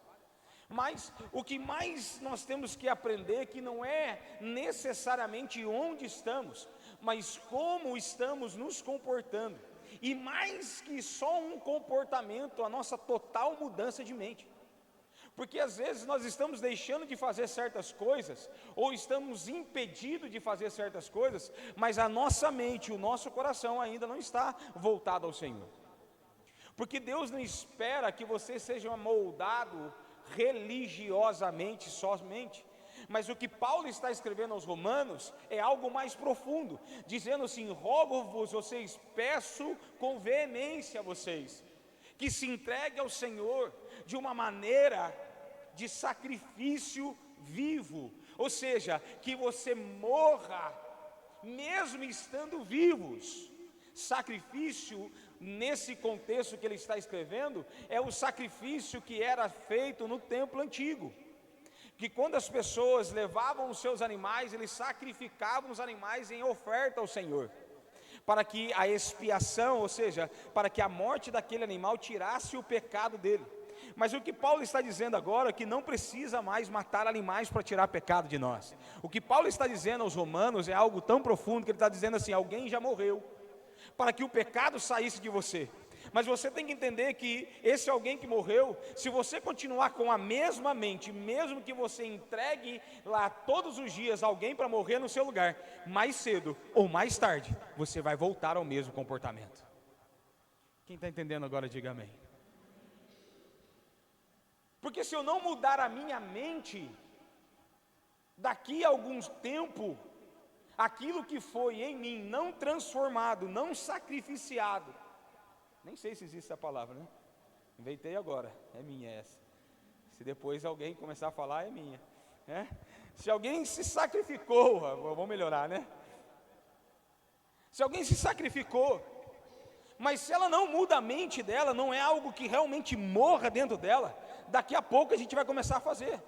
Mas o que mais nós temos que aprender que não é necessariamente onde estamos, mas como estamos nos comportando. E mais que só um comportamento, a nossa total mudança de mente. Porque às vezes nós estamos deixando de fazer certas coisas, ou estamos impedidos de fazer certas coisas, mas a nossa mente, o nosso coração ainda não está voltado ao Senhor. Porque Deus não espera que você seja moldado religiosamente somente, mas o que Paulo está escrevendo aos Romanos é algo mais profundo, dizendo assim: rogo-vos, vocês, peço com veemência a vocês, que se entregue ao Senhor de uma maneira de sacrifício vivo, ou seja, que você morra mesmo estando vivos. Sacrifício, nesse contexto que ele está escrevendo, é o sacrifício que era feito no templo antigo, que quando as pessoas levavam os seus animais, eles sacrificavam os animais em oferta ao Senhor, para que a expiação, ou seja, para que a morte daquele animal tirasse o pecado dele. Mas o que Paulo está dizendo agora é que não precisa mais matar animais para tirar pecado de nós. O que Paulo está dizendo aos romanos é algo tão profundo que ele está dizendo assim: alguém já morreu para que o pecado saísse de você. Mas você tem que entender que esse alguém que morreu, se você continuar com a mesma mente, mesmo que você entregue lá todos os dias alguém para morrer no seu lugar, mais cedo ou mais tarde, você vai voltar ao mesmo comportamento. Quem está entendendo agora, diga amém. Porque se eu não mudar a minha mente, daqui a algum tempo, aquilo que foi em mim não transformado, não sacrificiado, nem sei se existe essa palavra, né? Inventei agora, é minha essa. Se depois alguém começar a falar, é minha, né? Se alguém se sacrificou, vamos melhorar, né? Se alguém se sacrificou, mas se ela não muda a mente dela, não é algo que realmente morra dentro dela, daqui a pouco a gente vai começar a fazer.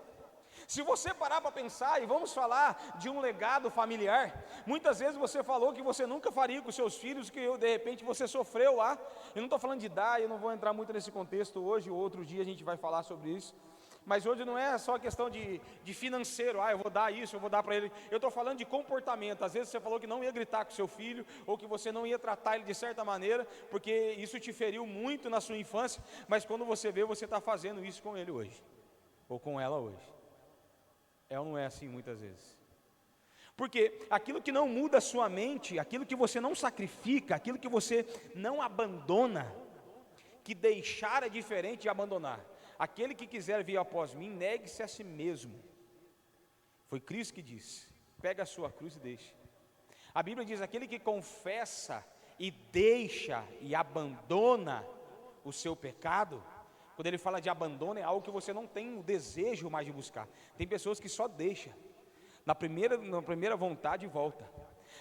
Se você parar para pensar, e vamos falar de um legado familiar, muitas vezes você falou que você nunca faria com seus filhos, que de repente você sofreu lá. Eu não estou falando de dar, eu não vou entrar muito nesse contexto hoje, ou outro dia a gente vai falar sobre isso. Mas hoje não é só questão de financeiro, eu vou dar isso, eu vou dar para ele. Eu estou falando de comportamento. Às vezes você falou que não ia gritar com seu filho, ou que você não ia tratar ele de certa maneira, porque isso te feriu muito na sua infância, mas quando você vê, você está fazendo isso com ele hoje, ou com ela hoje. É ou não é assim muitas vezes? Porque aquilo que não muda a sua mente, aquilo que você não sacrifica, aquilo que você não abandona, que deixar é diferente de abandonar. Aquele que quiser vir após mim, negue-se a si mesmo. Foi Cristo que disse: pega a sua cruz e deixe. A Bíblia diz: aquele que confessa e deixa e abandona o seu pecado. Quando ele fala de abandono, é algo que você não tem o desejo mais de buscar. Tem pessoas que só deixam, na primeira vontade volta.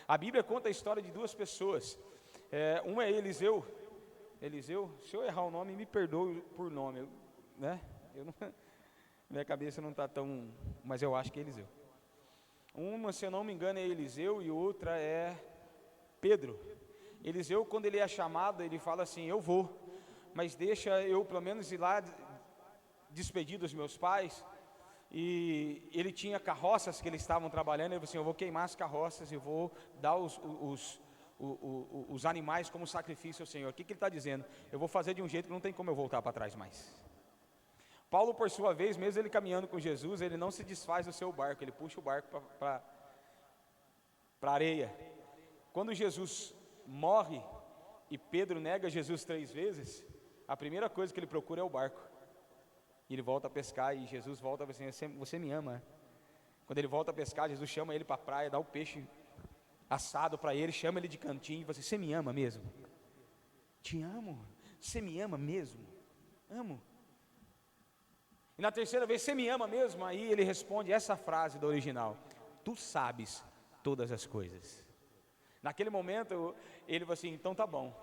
A Bíblia conta a história de duas pessoas. Um é Eliseu, se eu errar o nome, me perdoe por nome, né? Minha cabeça não está tão, mas eu acho que é Eliseu. Uma, se eu não me engano, é Eliseu, e outra é Pedro. Eliseu, quando ele é chamado, ele fala assim: eu vou, mas deixa eu pelo menos ir lá despedir dos meus pais. E ele tinha carroças que eles estavam trabalhando. Ele falou assim: eu vou queimar as carroças e vou dar os animais como sacrifício ao Senhor. O que ele está dizendo? Eu vou fazer de um jeito que não tem como eu voltar para trás mais. Paulo, por sua vez, mesmo ele caminhando com Jesus, ele não se desfaz do seu barco, ele puxa o barco para a areia. Quando Jesus morre e Pedro nega Jesus 3 vezes, a primeira coisa que ele procura é o barco. E ele volta a pescar, e Jesus volta assim: você me ama? Quando ele volta a pescar, Jesus chama ele para a praia, dá o peixe assado para ele, chama ele de cantinho, e fala assim: você me ama mesmo? Te amo. Você me ama mesmo? Amo. E na terceira vez: você me ama mesmo? Aí ele responde essa frase do original: tu sabes todas as coisas. Naquele momento ele falou assim: então tá bom,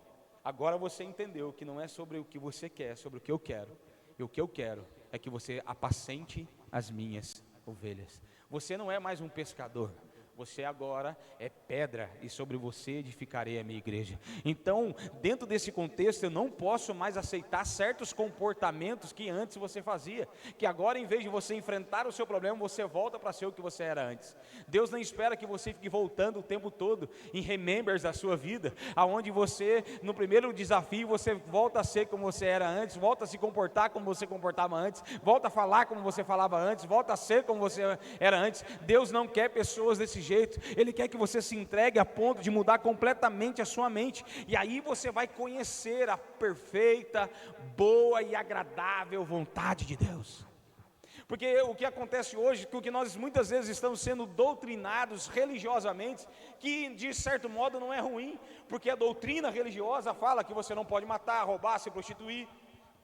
agora você entendeu que não é sobre o que você quer, é sobre o que eu quero. E o que eu quero é que você apacente as minhas ovelhas. Você não é mais um pescador, Você agora é pedra e sobre você edificarei a minha igreja. Então, dentro desse contexto, eu não posso mais aceitar certos comportamentos que antes você fazia, que agora, em vez de você enfrentar o seu problema, você volta para ser o que você era antes. Deus não espera que você fique voltando o tempo todo em remembers da sua vida, aonde você, no primeiro desafio, você volta a ser como você era antes, volta a se comportar como você comportava antes, volta a falar como você falava antes, volta a ser como você era antes. Deus não quer pessoas desse jeito. Ele quer que você se entregue a ponto de mudar completamente a sua mente, e aí você vai conhecer a perfeita, boa e agradável vontade de Deus. Porque o que acontece hoje, que nós muitas vezes estamos sendo doutrinados religiosamente, que de certo modo não é ruim, porque a doutrina religiosa fala que você não pode matar, roubar, se prostituir.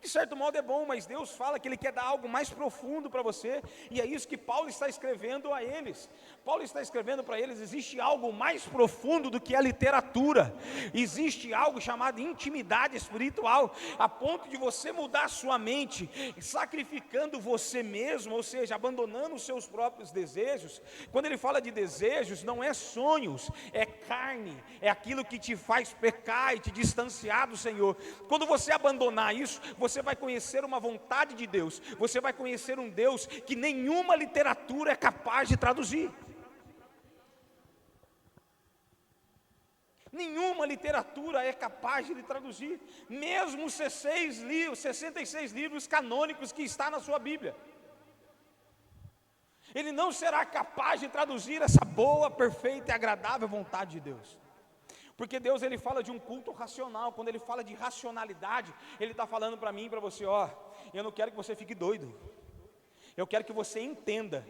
De certo modo é bom, mas Deus fala que Ele quer dar algo mais profundo para você, e é isso que Paulo está escrevendo a eles. Paulo está escrevendo para eles: existe algo mais profundo do que a literatura, existe algo chamado intimidade espiritual, a ponto de você mudar sua mente, sacrificando você mesmo, ou seja, abandonando os seus próprios desejos. Quando ele fala de desejos, não é sonhos, é carne, é aquilo que te faz pecar e te distanciar do Senhor. Quando você abandonar isso, você vai conhecer uma vontade de Deus, você vai conhecer um Deus que nenhuma literatura é capaz de traduzir. Nenhuma literatura é capaz de lhe traduzir, mesmo os 66 livros canônicos que está na sua Bíblia. Ele não será capaz de traduzir essa boa, perfeita e agradável vontade de Deus. Porque Deus, Ele fala de um culto racional. Quando Ele fala de racionalidade, Ele está falando para mim e para você: ó, eu não quero que você fique doido, eu quero que você entenda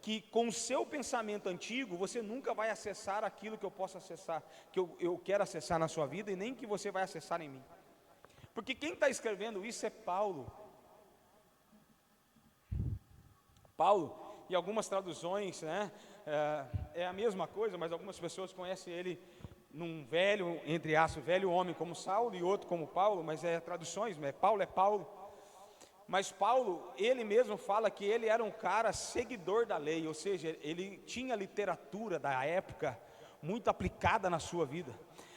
que com o seu pensamento antigo, você nunca vai acessar aquilo que eu posso acessar, que eu quero acessar na sua vida, e nem que você vai acessar em mim. Porque quem está escrevendo isso é Paulo. Paulo, em algumas traduções, né, é a mesma coisa, mas algumas pessoas conhecem ele num velho, entre aspas, velho homem como Saulo, e outro como Paulo, mas traduções, Paulo é Paulo. Mas Paulo, ele mesmo fala que ele era um cara seguidor da lei, ou seja, ele tinha literatura da época muito aplicada na sua vida,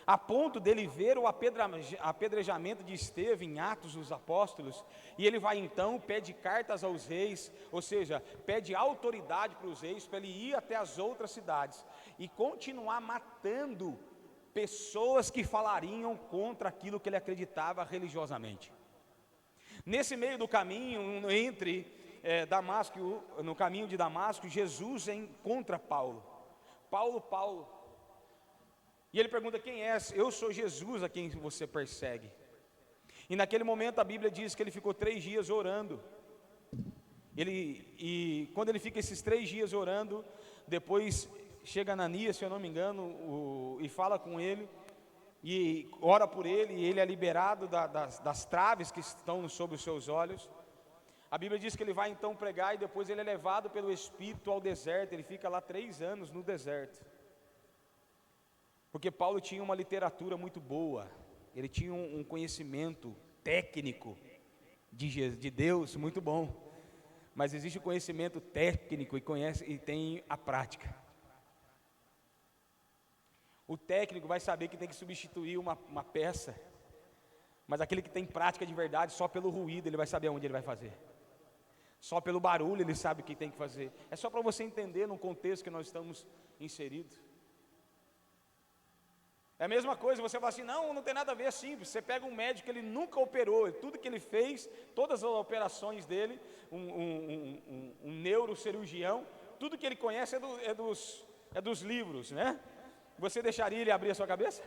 a ponto dele ver o apedrejamento de Estevão em Atos dos Apóstolos, e ele vai então, pede cartas aos reis, ou seja, pede autoridade para os reis, para ele ir até as outras cidades, e continuar matando pessoas que falariam contra aquilo que ele acreditava religiosamente. Nesse meio do caminho, entre Damasco, no caminho de Damasco, Jesus encontra Paulo. Paulo. E ele pergunta: quem és? Eu sou Jesus a quem você persegue. E naquele momento a Bíblia diz que ele ficou 3 dias orando. E quando ele fica esses 3 dias orando, depois chega Ananias, se eu não me engano, e fala com ele, e ora por ele, e ele é liberado das traves que estão sobre os seus olhos. A Bíblia diz que ele vai então pregar, e depois ele é levado pelo Espírito ao deserto. Ele fica lá 3 anos no deserto, porque Paulo tinha uma literatura muito boa, ele tinha um conhecimento técnico de Deus muito bom, mas existe o conhecimento técnico e tem a prática. O técnico vai saber que tem que substituir uma peça, mas aquele que tem prática de verdade, só pelo ruído ele vai saber onde ele vai fazer, só pelo barulho ele sabe o que tem que fazer. É só para você entender no contexto que nós estamos inseridos. É a mesma coisa, você fala assim: não tem nada a ver, é simples. Você pega um médico, ele nunca operou, tudo que ele fez, todas as operações dele, um neurocirurgião, tudo que ele conhece é dos livros, né? Você deixaria ele abrir a sua cabeça?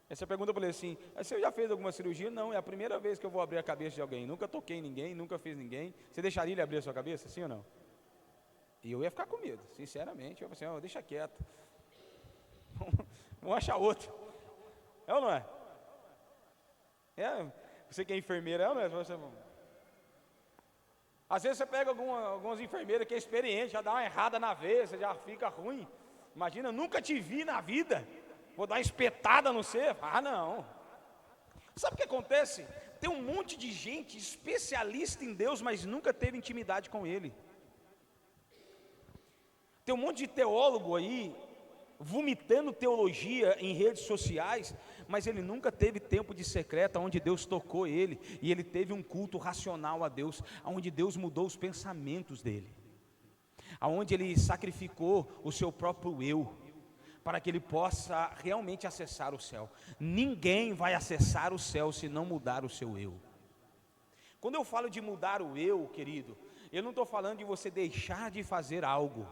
Essa pergunta para ele assim: você já fez alguma cirurgia? Não, é a primeira vez que eu vou abrir a cabeça de alguém, nunca toquei em ninguém, nunca fiz ninguém. Você deixaria ele abrir a sua cabeça, sim ou não? E eu ia ficar com medo, sinceramente. Eu ia falar assim: deixa quieto, vamos achar outro. É ou não é? Você que é enfermeira, é ou não é? Às vezes você pega algumas enfermeiras que é experiente, já dá uma errada na veia, você já fica ruim. Imagina, nunca te vi na vida, vou dar uma espetada no você. Não. Sabe o que acontece? Tem um monte de gente especialista em Deus, mas nunca teve intimidade com Ele. Tem um monte de teólogo aí, vomitando teologia em redes sociais, mas ele nunca teve tempo de secreto, onde Deus tocou ele, e ele teve um culto racional a Deus, onde Deus mudou os pensamentos dele, aonde ele sacrificou o seu próprio eu, para que ele possa realmente acessar o céu. Ninguém vai acessar o céu se não mudar o seu eu. Quando eu falo de mudar o eu, querido, eu não estou falando de você deixar de fazer algo,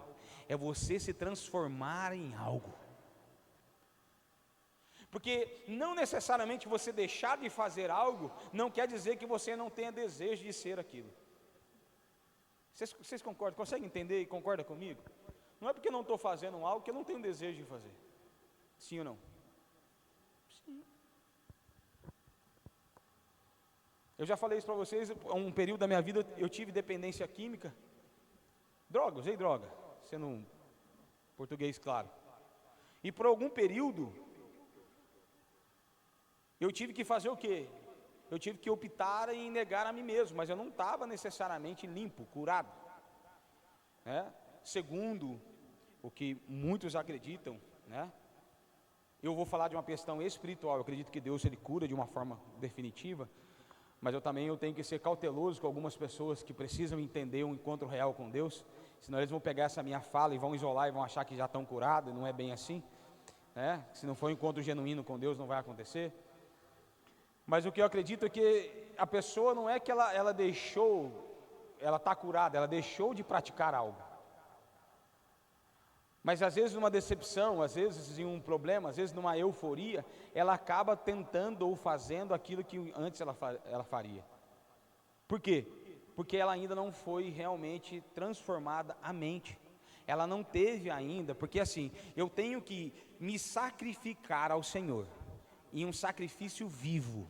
é você se transformar em algo. Porque não necessariamente você deixar de fazer algo, não quer dizer que você não tenha desejo de ser aquilo. Vocês concordam? Conseguem entender e concordam comigo? Não é porque eu não estou fazendo algo que eu não tenho desejo de fazer. Sim ou não? Sim. Eu já falei isso para vocês, um período da minha vida eu tive dependência química. Droga, usei droga, sendo um português claro. E por algum período, eu tive que fazer o quê? Eu tive que optar em negar a mim mesmo, mas eu não estava necessariamente limpo, curado. Segundo o que muitos acreditam, eu vou falar de uma questão espiritual. Eu acredito que Deus ele cura de uma forma definitiva, mas eu tenho que ser cauteloso com algumas pessoas que precisam entender um encontro real com Deus, senão eles vão pegar essa minha fala e vão isolar e vão achar que já estão curados, e não é bem assim, se não for um encontro genuíno com Deus não vai acontecer. Mas o que eu acredito é que a pessoa não é que ela está curada, ela deixou de praticar algo. Mas às vezes numa decepção, às vezes em um problema, às vezes numa euforia, ela acaba tentando ou fazendo aquilo que antes ela faria. Por quê? Porque ela ainda não foi realmente transformada a mente. Ela não teve ainda, porque assim, eu tenho que me sacrificar ao Senhor, em um sacrifício vivo.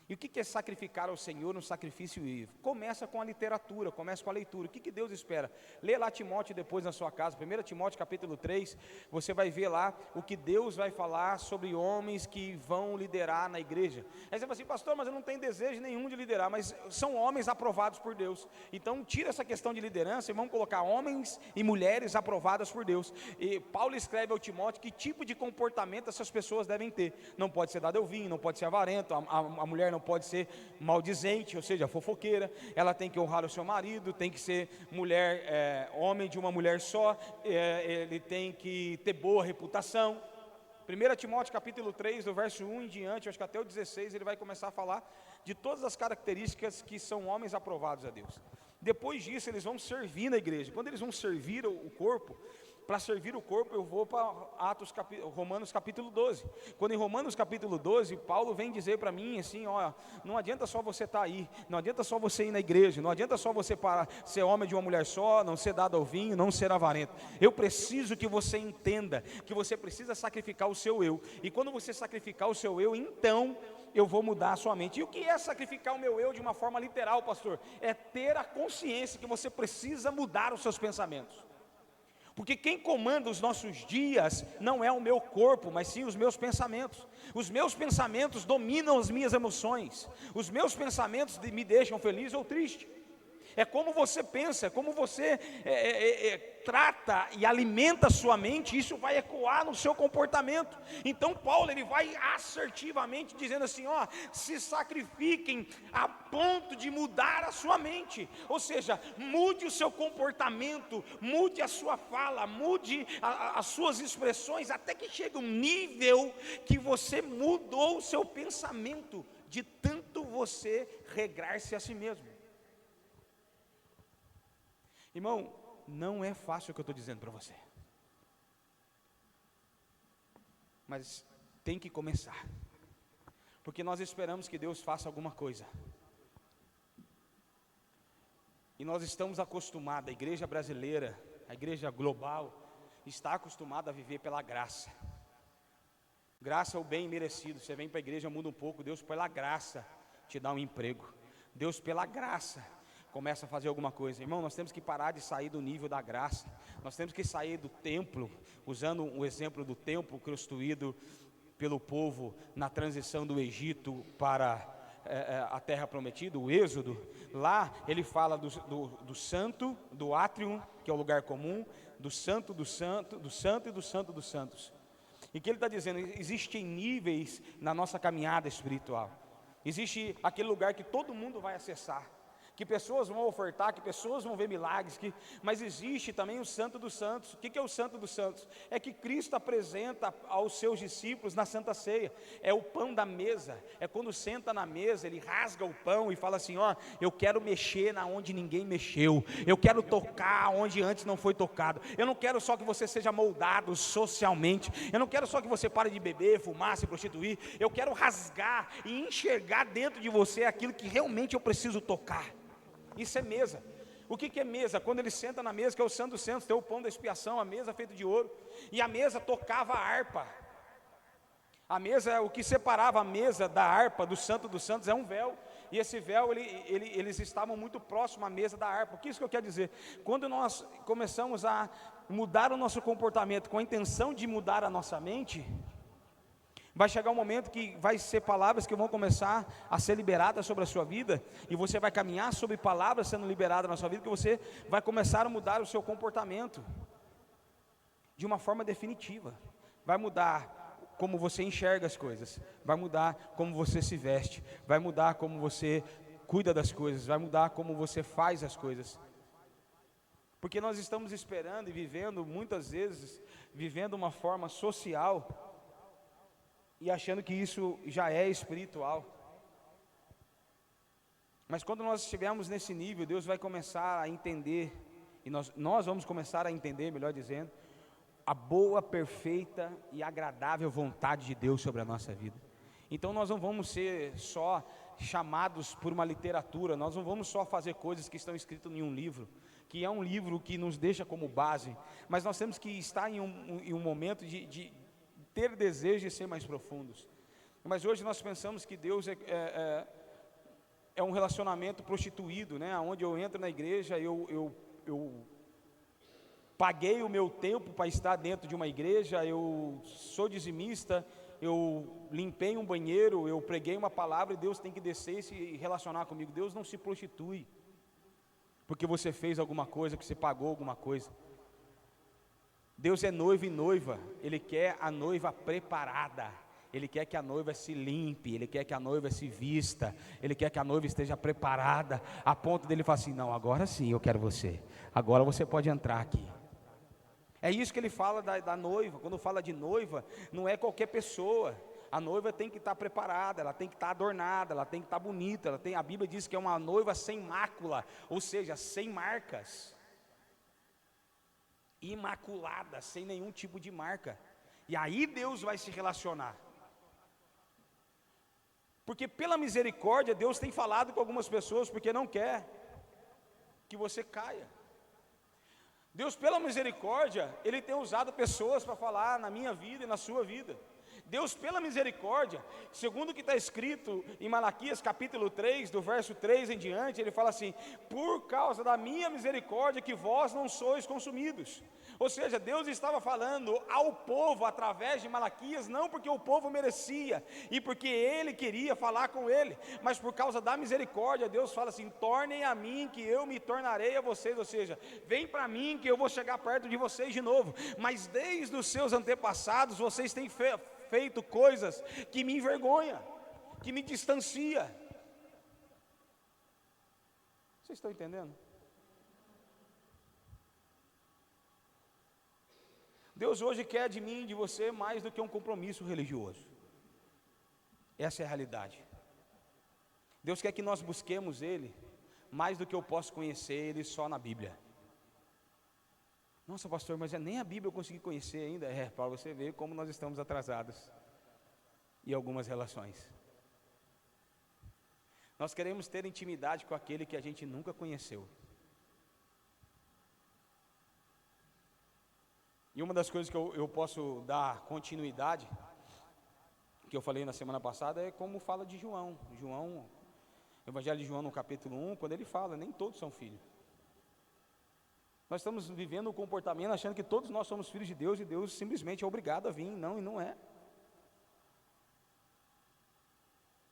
E o que é sacrificar ao Senhor no sacrifício vivo? Começa com a literatura, começa com a leitura. O que Deus espera? Lê lá Timóteo depois na sua casa, 1 Timóteo capítulo 3, você vai ver lá o que Deus vai falar sobre homens que vão liderar na igreja. Aí você fala assim, pastor, mas eu não tenho desejo nenhum de liderar, mas são homens aprovados por Deus. Então tira essa questão de liderança e vamos colocar homens e mulheres aprovadas por Deus. E Paulo escreve ao Timóteo que tipo de comportamento essas pessoas devem ter. Não pode ser dado ao vinho, não pode ser avarento, a mulher não pode ser maldizente, ou seja, fofoqueira, ela tem que honrar o seu marido, tem que ser homem de uma mulher só, ele tem que ter boa reputação. 1 Timóteo capítulo 3, do verso 1 em diante, acho que até o 16, ele vai começar a falar de todas as características que são homens aprovados a Deus. Depois disso, eles vão servir na igreja. Quando eles vão servir o corpo, para servir o corpo, eu vou para Romanos capítulo 12. Quando em Romanos capítulo 12, Paulo vem dizer para mim assim, não adianta só você estar aí, não adianta só você ir na igreja, não adianta só você ser homem de uma mulher só, não ser dado ao vinho, não ser avarento. Eu preciso que você entenda que você precisa sacrificar o seu eu. E quando você sacrificar o seu eu, então eu vou mudar a sua mente. E o que é sacrificar o meu eu de uma forma literal, pastor? É ter a consciência que você precisa mudar os seus pensamentos. Porque quem comanda os nossos dias não é o meu corpo, mas sim os meus pensamentos. Os meus pensamentos dominam as minhas emoções. Os meus pensamentos me deixam feliz ou triste. É como você pensa, é como você trata e alimenta a sua mente, isso vai ecoar no seu comportamento. Então Paulo ele vai assertivamente dizendo assim, se sacrifiquem a ponto de mudar a sua mente. Ou seja, mude o seu comportamento, mude a sua fala, mude as suas expressões, até que chegue um nível que você mudou o seu pensamento, de tanto você regrar-se a si mesmo. Irmão, não é fácil o que eu estou dizendo para você, mas tem que começar, porque nós esperamos que Deus faça alguma coisa, e nós estamos acostumados, a igreja brasileira, a igreja global, está acostumada a viver pela graça. Graça é o bem merecido. Você vem para a igreja, muda um pouco, Deus pela graça te dá um emprego, Deus pela graça começa a fazer alguma coisa. Irmão, nós temos que parar de sair do nível da graça. Nós temos que sair do templo, usando o exemplo do templo construído pelo povo na transição do Egito para a terra prometida, o Êxodo. Lá ele fala do santo, do átrio, que é o lugar comum, do santo, do santo, do santo e do santo dos santos. E que ele está dizendo, existem níveis na nossa caminhada espiritual. Existe aquele lugar que todo mundo vai acessar, que pessoas vão ofertar, que pessoas vão ver milagres, mas existe também o Santo dos Santos. O que é o Santo dos Santos? É que Cristo apresenta aos seus discípulos na Santa Ceia, é o pão da mesa, é quando senta na mesa, ele rasga o pão e fala assim, ó, eu quero mexer na onde ninguém mexeu, eu quero tocar onde antes não foi tocado, eu não quero só que você seja moldado socialmente, eu não quero só que você pare de beber, fumar, se prostituir, eu quero rasgar e enxergar dentro de você aquilo que realmente eu preciso tocar. Isso é mesa. O que é mesa? Quando ele senta na mesa, que é o Santo dos Santos, tem o pão da expiação, a mesa feita de ouro, e a mesa tocava a harpa. A mesa, o que separava a mesa da harpa do Santo dos Santos é um véu, e esse véu, eles estavam muito próximos à mesa da harpa. O que isso que eu quero dizer? Quando nós começamos a mudar o nosso comportamento com a intenção de mudar a nossa mente, vai chegar um momento que vai ser palavras que vão começar a ser liberadas sobre a sua vida, e você vai caminhar sobre palavras sendo liberadas na sua vida, que você vai começar a mudar o seu comportamento de uma forma definitiva. Vai mudar como você enxerga as coisas, vai mudar como você se veste, vai mudar como você cuida das coisas, vai mudar como você faz as coisas. Porque nós estamos esperando e vivendo, muitas vezes, vivendo uma forma social e achando que isso já é espiritual. Mas quando nós estivermos nesse nível, Deus vai começar a entender, e nós vamos começar a entender, melhor dizendo, a boa, perfeita e agradável vontade de Deus sobre a nossa vida. Então nós não vamos ser só chamados por uma literatura, nós não vamos só fazer coisas que estão escritas em um livro, que é um livro que nos deixa como base, mas nós temos que estar em um momento de ter desejo de ser mais profundos. Mas hoje nós pensamos que Deus é um relacionamento prostituído, né? Onde eu entro na igreja, eu paguei o meu tempo para estar dentro de uma igreja, eu sou dizimista, eu limpei um banheiro, eu preguei uma palavra e Deus tem que descer e se relacionar comigo. Deus não se prostitui porque você fez alguma coisa, que você pagou alguma coisa. Deus é noivo e noiva, Ele quer a noiva preparada, Ele quer que a noiva se limpe, Ele quer que a noiva se vista, Ele quer que a noiva esteja preparada, a ponto dele falar assim, não, agora sim eu quero você, agora você pode entrar aqui. É isso que ele fala da noiva. Quando fala de noiva, não é qualquer pessoa, a noiva tem que estar preparada, ela tem que estar adornada, ela tem que estar bonita, a Bíblia diz que é uma noiva sem mácula, ou seja, sem marcas, imaculada, sem nenhum tipo de marca. E aí Deus vai se relacionar, porque pela misericórdia Deus tem falado com algumas pessoas, porque não quer que você caia. Deus pela misericórdia, Ele tem usado pessoas para falar na minha vida e na sua vida. Deus pela misericórdia, segundo o que está escrito em Malaquias capítulo 3, do verso 3 em diante, ele fala assim, por causa da minha misericórdia que vós não sois consumidos. Ou seja, Deus estava falando ao povo através de Malaquias, não porque o povo merecia e porque ele queria falar com ele, mas por causa da misericórdia. Deus fala assim, tornem a mim que eu me tornarei a vocês, ou seja, vem para mim que eu vou chegar perto de vocês de novo. Mas desde os seus antepassados vocês têm feito coisas que me envergonham, que me distancia. Vocês estão entendendo? Deus hoje quer de mim e de você mais do que um compromisso religioso. Essa é a realidade. Deus quer que nós busquemos Ele mais do que eu posso conhecer Ele só na Bíblia. Nossa, pastor, mas nem a Bíblia eu consegui conhecer ainda. Para você ver como nós estamos atrasados em algumas relações. Nós queremos ter intimidade com aquele que a gente nunca conheceu. E uma das coisas que eu posso dar continuidade, que eu falei na semana passada, é como fala de João. João, Evangelho de João no capítulo 1, quando ele fala, nem todos são filhos. Nós estamos vivendo um comportamento achando que todos nós somos filhos de Deus e Deus simplesmente é obrigado a vir. Não, e não é.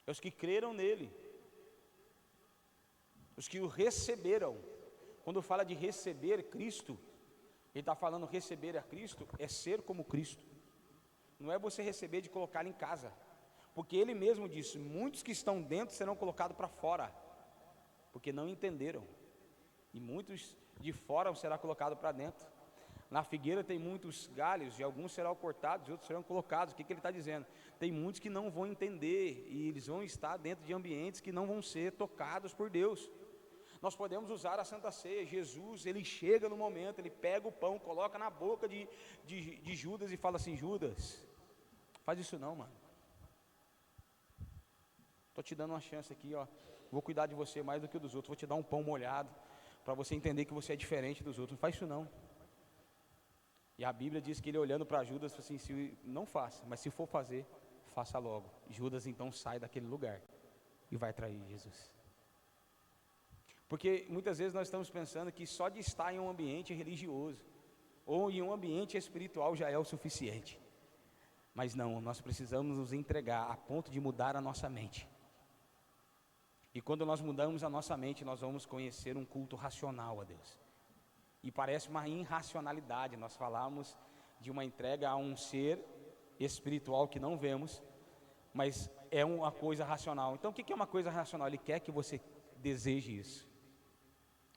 É os que creram nele, os que o receberam. Quando fala de receber Cristo, Ele está falando receber a Cristo é ser como Cristo. Não é você receber de colocar em casa. Porque ele mesmo disse, muitos que estão dentro serão colocados para fora, porque não entenderam. E muitos de fora serão colocados para dentro. Na figueira tem muitos galhos, e alguns serão cortados, e outros serão colocados. O que ele está dizendo? Tem muitos que não vão entender, e eles vão estar dentro de ambientes que não vão ser tocados por Deus. Nós podemos usar a Santa Ceia. Jesus, ele chega no momento, ele pega o pão, coloca na boca de Judas e fala assim, Judas, faz isso não, mano. Estou te dando uma chance aqui, ó. Vou cuidar de você mais do que dos outros. Vou te dar um pão molhado, para você entender que você é diferente dos outros. Não faz isso não. E a Bíblia diz que ele olhando para Judas, falou assim, não faça, mas se for fazer, faça logo. Judas então sai daquele lugar e vai trair Jesus. Porque muitas vezes nós estamos pensando que só de estar em um ambiente religioso, ou em um ambiente espiritual já é o suficiente. Mas não, nós precisamos nos entregar a ponto de mudar a nossa mente. E quando nós mudamos a nossa mente, nós vamos conhecer um culto racional a Deus. E parece uma irracionalidade nós falarmos de uma entrega a um ser espiritual que não vemos, mas é uma coisa racional. Então o que é uma coisa racional? Ele quer que você deseje isso.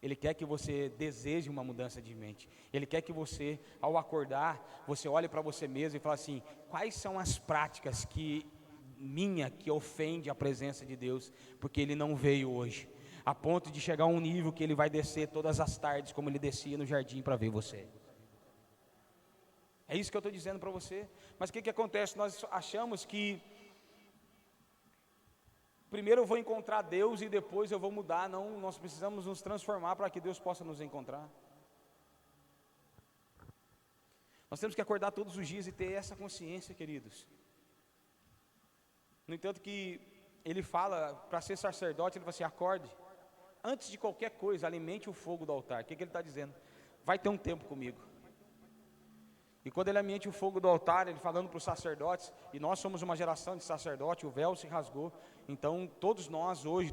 Ele quer que você deseje uma mudança de mente. Ele quer que você, ao acordar, você olhe para você mesmo e fale assim, quais são as práticas que ofende a presença de Deus, porque Ele não veio hoje, a ponto de chegar a um nível que Ele vai descer todas as tardes, como Ele descia no jardim para ver você. É isso que eu estou dizendo para você. Mas o que acontece? Nós achamos que primeiro eu vou encontrar Deus e depois eu vou mudar. Não, nós precisamos nos transformar para que Deus possa nos encontrar. Nós temos que acordar todos os dias e ter essa consciência, queridos. No entanto que ele fala, para ser sacerdote, ele fala assim, acorde, antes de qualquer coisa, alimente o fogo do altar. O que ele está dizendo? Vai ter um tempo comigo. E quando ele alimente o fogo do altar, ele falando para os sacerdotes, e nós somos uma geração de sacerdote, o véu se rasgou, então todos nós hoje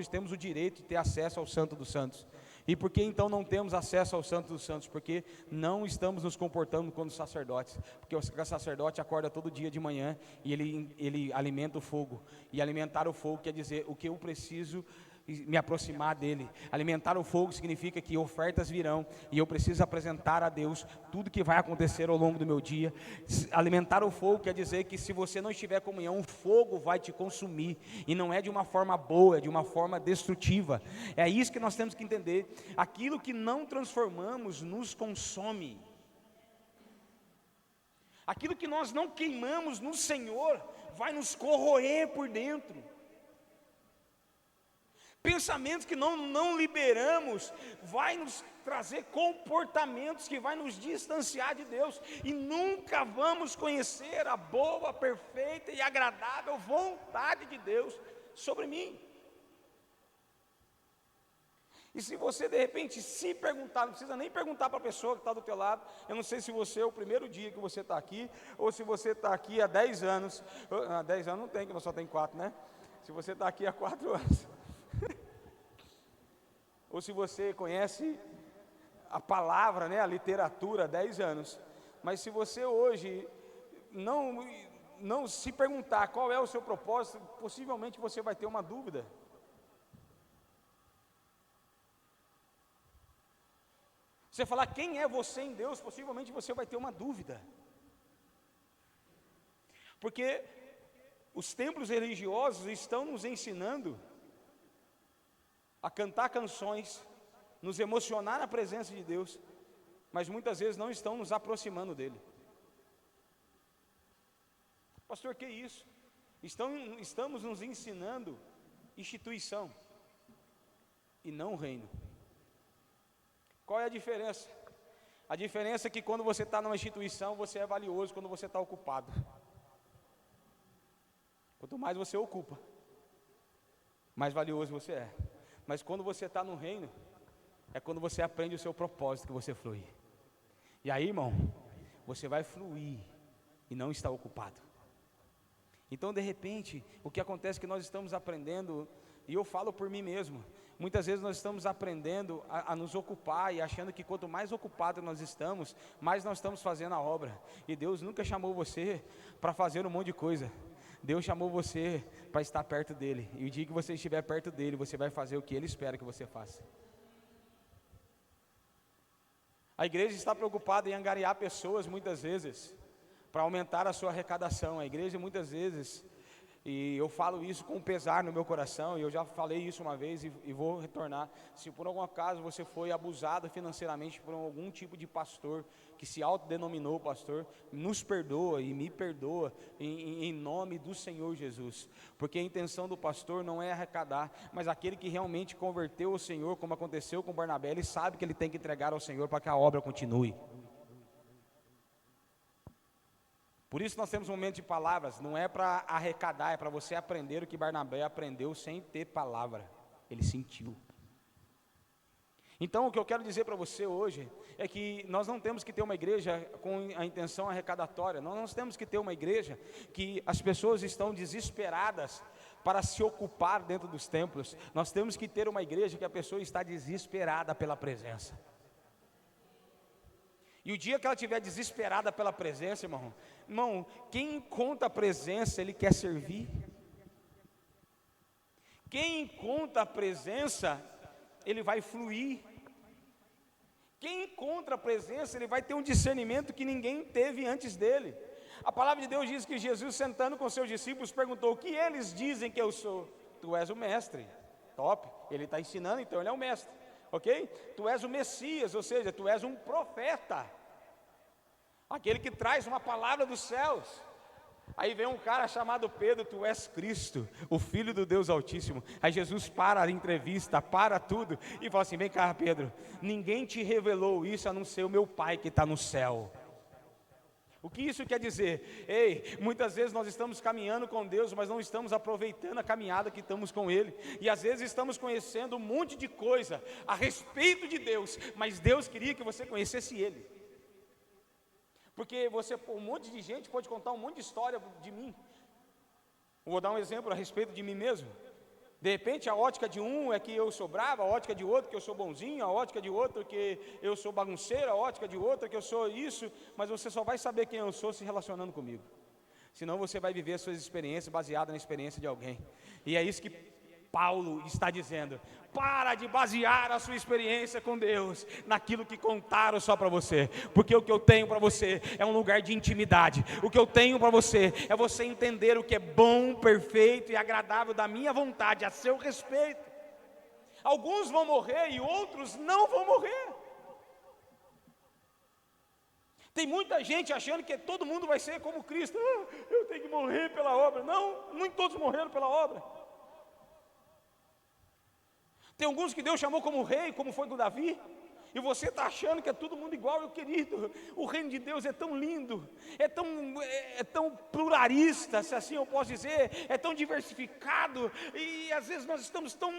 temos o direito de ter acesso ao Santo dos Santos. E por que então não temos acesso ao Santo dos Santos? Porque não estamos nos comportando como sacerdotes. Porque o sacerdote acorda todo dia de manhã e ele alimenta o fogo. E alimentar o fogo quer dizer o que eu preciso me aproximar dele. Alimentar o fogo significa que ofertas virão e eu preciso apresentar a Deus tudo que vai acontecer ao longo do meu dia. Alimentar o fogo quer dizer que se você não estiver comunhão, o fogo vai te consumir, e não é de uma forma boa, é de uma forma destrutiva. É isso que nós temos que entender. Aquilo que não transformamos nos consome. Aquilo que nós não queimamos no Senhor vai nos corroer por dentro. Pensamentos que não liberamos vai nos trazer comportamentos que vai nos distanciar de Deus, e nunca vamos conhecer a boa, perfeita e agradável vontade de Deus sobre mim. E se você de repente se perguntar, não precisa nem perguntar para a pessoa que está do teu lado, eu não sei se você é o primeiro dia que você está aqui, ou se você está aqui há 10 anos, 10 anos não tem, que você só tem 4, né? Se você está aqui há 4 anos, ou se você conhece a palavra, né, a literatura há 10 anos, mas se você hoje não se perguntar qual é o seu propósito, possivelmente você vai ter uma dúvida. Você falar quem é você em Deus, possivelmente você vai ter uma dúvida. Porque os templos religiosos estão nos ensinando a cantar canções, nos emocionar na presença de Deus, mas muitas vezes não estão nos aproximando dEle. Pastor, que isso? Estamos nos ensinando instituição e não reino. Qual é a diferença? A diferença é que quando você está numa instituição, você é valioso quando você está ocupado. Quanto mais você ocupa, mais valioso você é. Mas quando você está no reino, é quando você aprende o seu propósito que você flui. E aí, irmão, você vai fluir e não está ocupado. Então, de repente, o que acontece é que nós estamos aprendendo, e eu falo por mim mesmo, Muitas vezes nós estamos aprendendo a nos ocupar e achando que quanto mais ocupado nós estamos, mais nós estamos fazendo a obra. E Deus nunca chamou você para fazer um monte de coisa. Deus chamou você para estar perto dEle. E o dia que você estiver perto dEle, você vai fazer o que Ele espera que você faça. A igreja está preocupada em angariar pessoas muitas vezes, para aumentar a sua arrecadação. A igreja muitas vezes, e eu falo isso com pesar no meu coração, e eu já falei isso uma vez e vou retornar. Se por algum acaso você foi abusado financeiramente por algum tipo de pastor, que se autodenominou pastor, nos perdoa e me perdoa em nome do Senhor Jesus. Porque a intenção do pastor não é arrecadar, mas aquele que realmente converteu ao Senhor, como aconteceu com Barnabé, ele sabe que ele tem que entregar ao Senhor para que a obra continue. Por isso nós temos um momento de palavras, não é para arrecadar, é para você aprender o que Barnabé aprendeu sem ter palavra, ele sentiu. Então o que eu quero dizer para você hoje, é que nós não temos que ter uma igreja com a intenção arrecadatória, nós não temos que ter uma igreja que as pessoas estão desesperadas para se ocupar dentro dos templos, nós temos que ter uma igreja que a pessoa está desesperada pela presença. E o dia que ela estiver desesperada pela presença, irmão, quem encontra a presença, ele quer servir. Quem encontra a presença, ele vai fluir. Quem encontra a presença, ele vai ter um discernimento que ninguém teve antes dele. A palavra de Deus diz que Jesus, sentando com seus discípulos, perguntou: o que eles dizem que eu sou? Tu és o mestre. Top, ele está ensinando, então ele é o mestre. Ok? Tu és o Messias, ou seja, tu és um profeta, aquele que traz uma palavra dos céus. Aí vem um cara chamado Pedro: tu és Cristo, o Filho do Deus Altíssimo. Aí Jesus para a entrevista, para tudo, e fala assim: vem cá, Pedro, ninguém te revelou isso a não ser o meu Pai que está no céu. O que isso quer dizer? Ei, muitas vezes nós estamos caminhando com Deus, mas não estamos aproveitando a caminhada que estamos com Ele. E às vezes estamos conhecendo um monte de coisa a respeito de Deus, mas Deus queria que você conhecesse Ele. Porque um monte de gente pode contar um monte de história de mim. Vou dar um exemplo a respeito de mim mesmo. De repente a ótica de um é que eu sou bravo, a ótica de outro que eu sou bonzinho, a ótica de outro que eu sou bagunceiro, a ótica de outro que eu sou isso, mas você só vai saber quem eu sou se relacionando comigo. Senão você vai viver as suas experiências baseadas na experiência de alguém. E é isso que Paulo está dizendo: para de basear a sua experiência com Deus naquilo que contaram só para você, porque o que eu tenho para você é um lugar de intimidade. O que eu tenho para você é você entender o que é bom, perfeito e agradável da minha vontade a seu respeito. Alguns vão morrer e outros não vão morrer. Tem muita gente achando que todo mundo vai ser como Cristo. Eu tenho que morrer pela obra. Não, nem todos morreram pela obra. Tem alguns que Deus chamou como rei, como foi com Davi, e você está achando que é todo mundo igual. Meu querido, o reino de Deus é tão lindo, é tão pluralista, se assim eu posso dizer, é tão diversificado, e às vezes nós estamos tão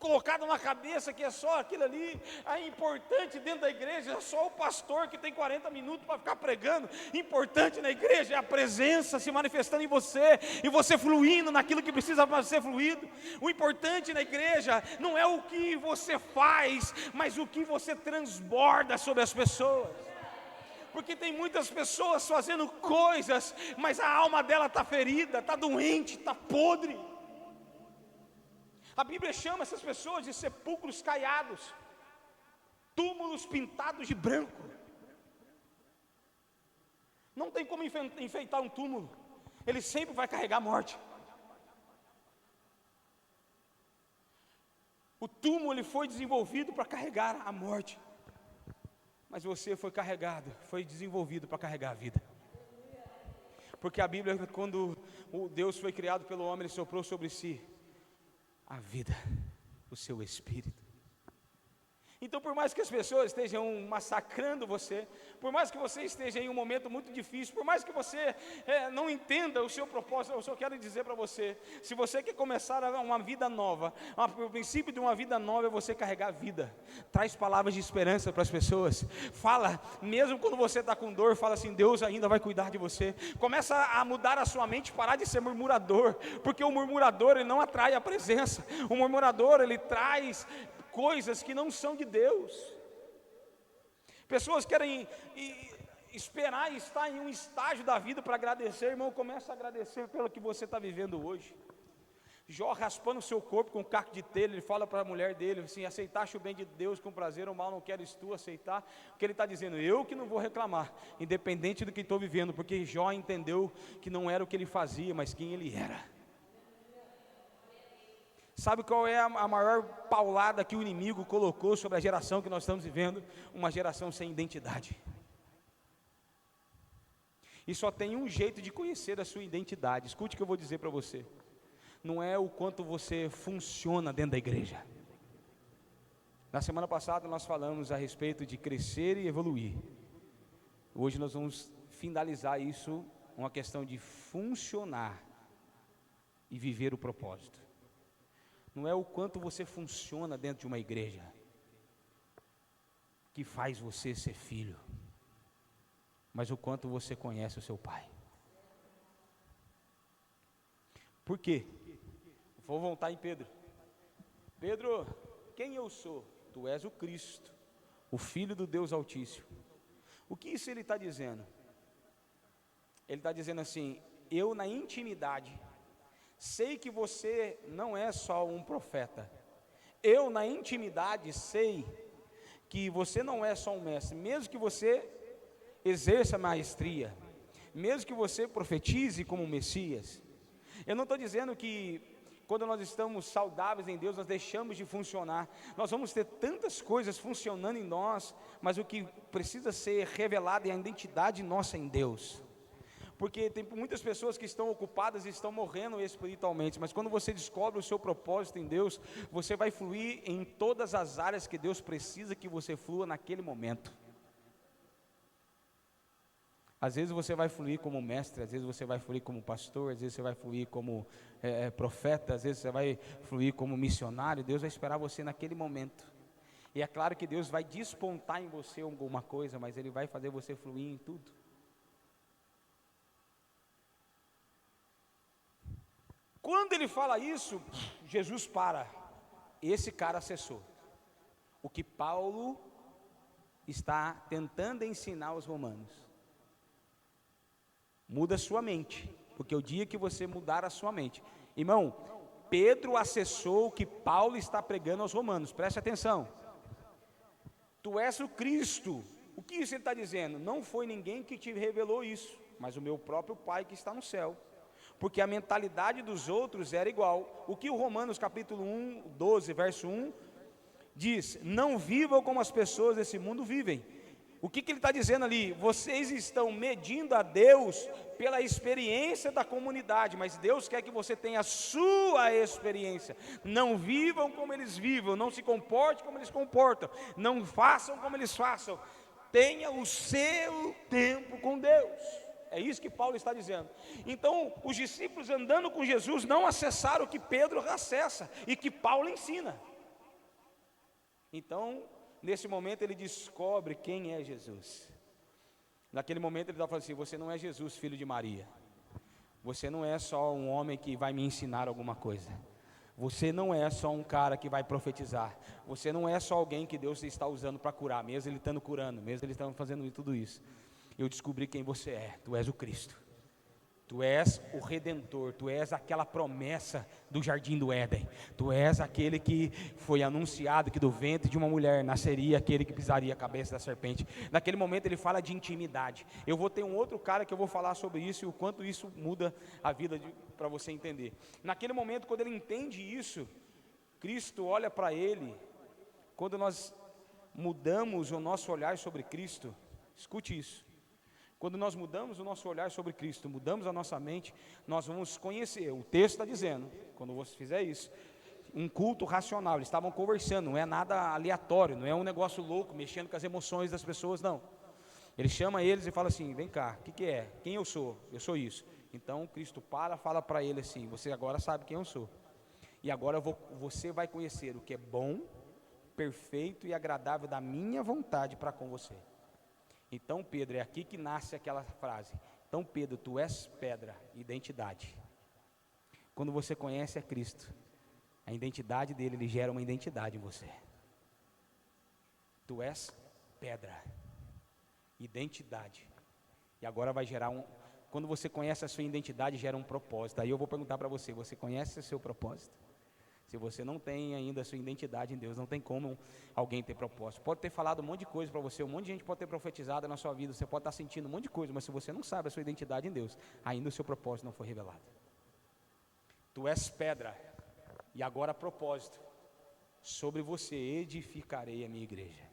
colocado na cabeça que é só aquilo ali. É importante dentro da igreja, é só o pastor que tem 40 minutos para ficar pregando. Importante na igreja é a presença se manifestando em você, e você fluindo naquilo que precisa ser fluído. O importante na igreja não é o que você faz, mas o que você transborda sobre as pessoas. Porque tem muitas pessoas fazendo coisas, mas a alma dela está ferida, está doente, está podre. A Bíblia chama essas pessoas de sepulcros caiados, túmulos pintados de branco. Não tem como enfeitar um túmulo, ele sempre vai carregar a morte. O túmulo ele foi desenvolvido para carregar a morte, mas você foi desenvolvido para carregar a vida. Porque a Bíblia, quando o Deus foi criado pelo homem, ele soprou sobre si a vida, o seu espírito. Então, por mais que as pessoas estejam massacrando você, por mais que você esteja em um momento muito difícil, por mais que você não entenda o seu propósito, eu só quero dizer para você, se você quer começar uma vida nova, o princípio de uma vida nova é você carregar a vida. Traz palavras de esperança para as pessoas, fala, mesmo quando você está com dor, fala assim, Deus ainda vai cuidar de você. Começa a mudar a sua mente, parar de ser murmurador, porque o murmurador, ele não atrai a presença, o murmurador, ele traz coisas que não são de Deus. Pessoas querem esperar estar em um estágio da vida para agradecer. Irmão, começa a agradecer pelo que você está vivendo hoje. Jó, raspando o seu corpo com um caco de telha, ele fala para a mulher dele assim, aceitaste o bem de Deus com prazer, o mal não queres tu aceitar. Porque ele está dizendo, eu que não vou reclamar, independente do que estou vivendo, porque Jó entendeu que não era o que ele fazia, mas quem ele era. Sabe qual é a maior paulada que o inimigo colocou sobre a geração que nós estamos vivendo? Uma geração sem identidade. E só tem um jeito de conhecer a sua identidade. Escute o que eu vou dizer para você. Não é o quanto você funciona dentro da igreja. Na semana passada nós falamos a respeito de crescer e evoluir. Hoje nós vamos finalizar isso, uma questão de funcionar e viver o propósito. Não é o quanto você funciona dentro de uma igreja que faz você ser filho, mas o quanto você conhece o seu pai. Por quê? Vou voltar em Pedro. Pedro, quem eu sou? Tu és o Cristo, o Filho do Deus Altíssimo. O que isso ele está dizendo? Ele está dizendo assim, eu na intimidade, sei que você não é só um profeta. Eu na intimidade sei que você não é só um mestre. Mesmo que você exerça maestria, mesmo que você profetize como Messias. Eu não estou dizendo que quando nós estamos saudáveis em Deus, nós deixamos de funcionar. Nós vamos ter tantas coisas funcionando em nós, mas o que precisa ser revelado é a identidade nossa em Deus. Porque tem muitas pessoas que estão ocupadas e estão morrendo espiritualmente, mas quando você descobre o seu propósito em Deus, você vai fluir em todas as áreas que Deus precisa que você flua naquele momento. Às vezes você vai fluir como mestre, às vezes você vai fluir como pastor, às vezes você vai fluir como profeta, às vezes você vai fluir como missionário. Deus vai esperar você naquele momento. E é claro que Deus vai despontar em você alguma coisa, mas Ele vai fazer você fluir em tudo. Quando ele fala isso, Jesus para. Esse cara acessou o que Paulo está tentando ensinar aos romanos. Muda sua mente, porque o dia que você mudar a sua mente, irmão, Pedro acessou o que Paulo está pregando aos romanos. Preste atenção. Tu és o Cristo. O que isso ele está dizendo? Não foi ninguém que te revelou isso, mas o meu próprio Pai que está no céu. Porque a mentalidade dos outros era igual. O que o Romanos capítulo 1, 12, verso 1, diz, não vivam como as pessoas desse mundo vivem. O que ele está dizendo ali? Vocês estão medindo a Deus pela experiência da comunidade, mas Deus quer que você tenha a sua experiência. Não vivam como eles vivem, não se comportem como eles comportam, não façam como eles façam. Tenha o seu tempo com Deus. É isso que Paulo está dizendo. Então, os discípulos andando com Jesus não acessaram o que Pedro acessa e que Paulo ensina. Então, nesse momento ele descobre quem é Jesus. Naquele momento ele está falando assim, você não é Jesus, filho de Maria. Você não é só um homem que vai me ensinar alguma coisa. Você não é só um cara que vai profetizar. Você não é só alguém que Deus está usando para curar, mesmo Ele estando curando, mesmo Ele estando fazendo tudo isso. Eu descobri quem você é. Tu és o Cristo. Tu és o Redentor. Tu és aquela promessa do Jardim do Éden. Tu és aquele que foi anunciado que do ventre de uma mulher nasceria aquele que pisaria a cabeça da serpente. Naquele momento ele fala de intimidade. Eu vou ter um outro cara que eu vou falar sobre isso e o quanto isso muda a vida para você entender. Naquele momento, quando ele entende isso, Cristo olha para ele. Quando nós mudamos o nosso olhar sobre Cristo, escute isso. Quando nós mudamos o nosso olhar sobre Cristo, mudamos a nossa mente, nós vamos conhecer, o texto está dizendo, quando você fizer isso, um culto racional, eles estavam conversando, não é nada aleatório, não é um negócio louco, mexendo com as emoções das pessoas, não. Ele chama eles e fala assim: vem cá, o que é? Quem eu sou? Eu sou isso. Então Cristo fala para ele assim: você agora sabe quem eu sou. E agora você vai conhecer o que é bom, perfeito e agradável da minha vontade para com você. Então Pedro, é aqui que nasce aquela frase. Então Pedro, tu és pedra, identidade. Quando você conhece a Cristo, a identidade dele, ele gera uma identidade em você. Tu és pedra, identidade. E agora vai gerar quando você conhece a sua identidade, gera um propósito. Aí eu vou perguntar para você: você conhece o seu propósito? Se você não tem ainda a sua identidade em Deus, não tem como alguém ter propósito. Pode ter falado um monte de coisa para você, um monte de gente pode ter profetizado na sua vida, você pode estar sentindo um monte de coisa, mas se você não sabe a sua identidade em Deus, ainda o seu propósito não foi revelado. Tu és pedra, e agora propósito: sobre você edificarei a minha igreja.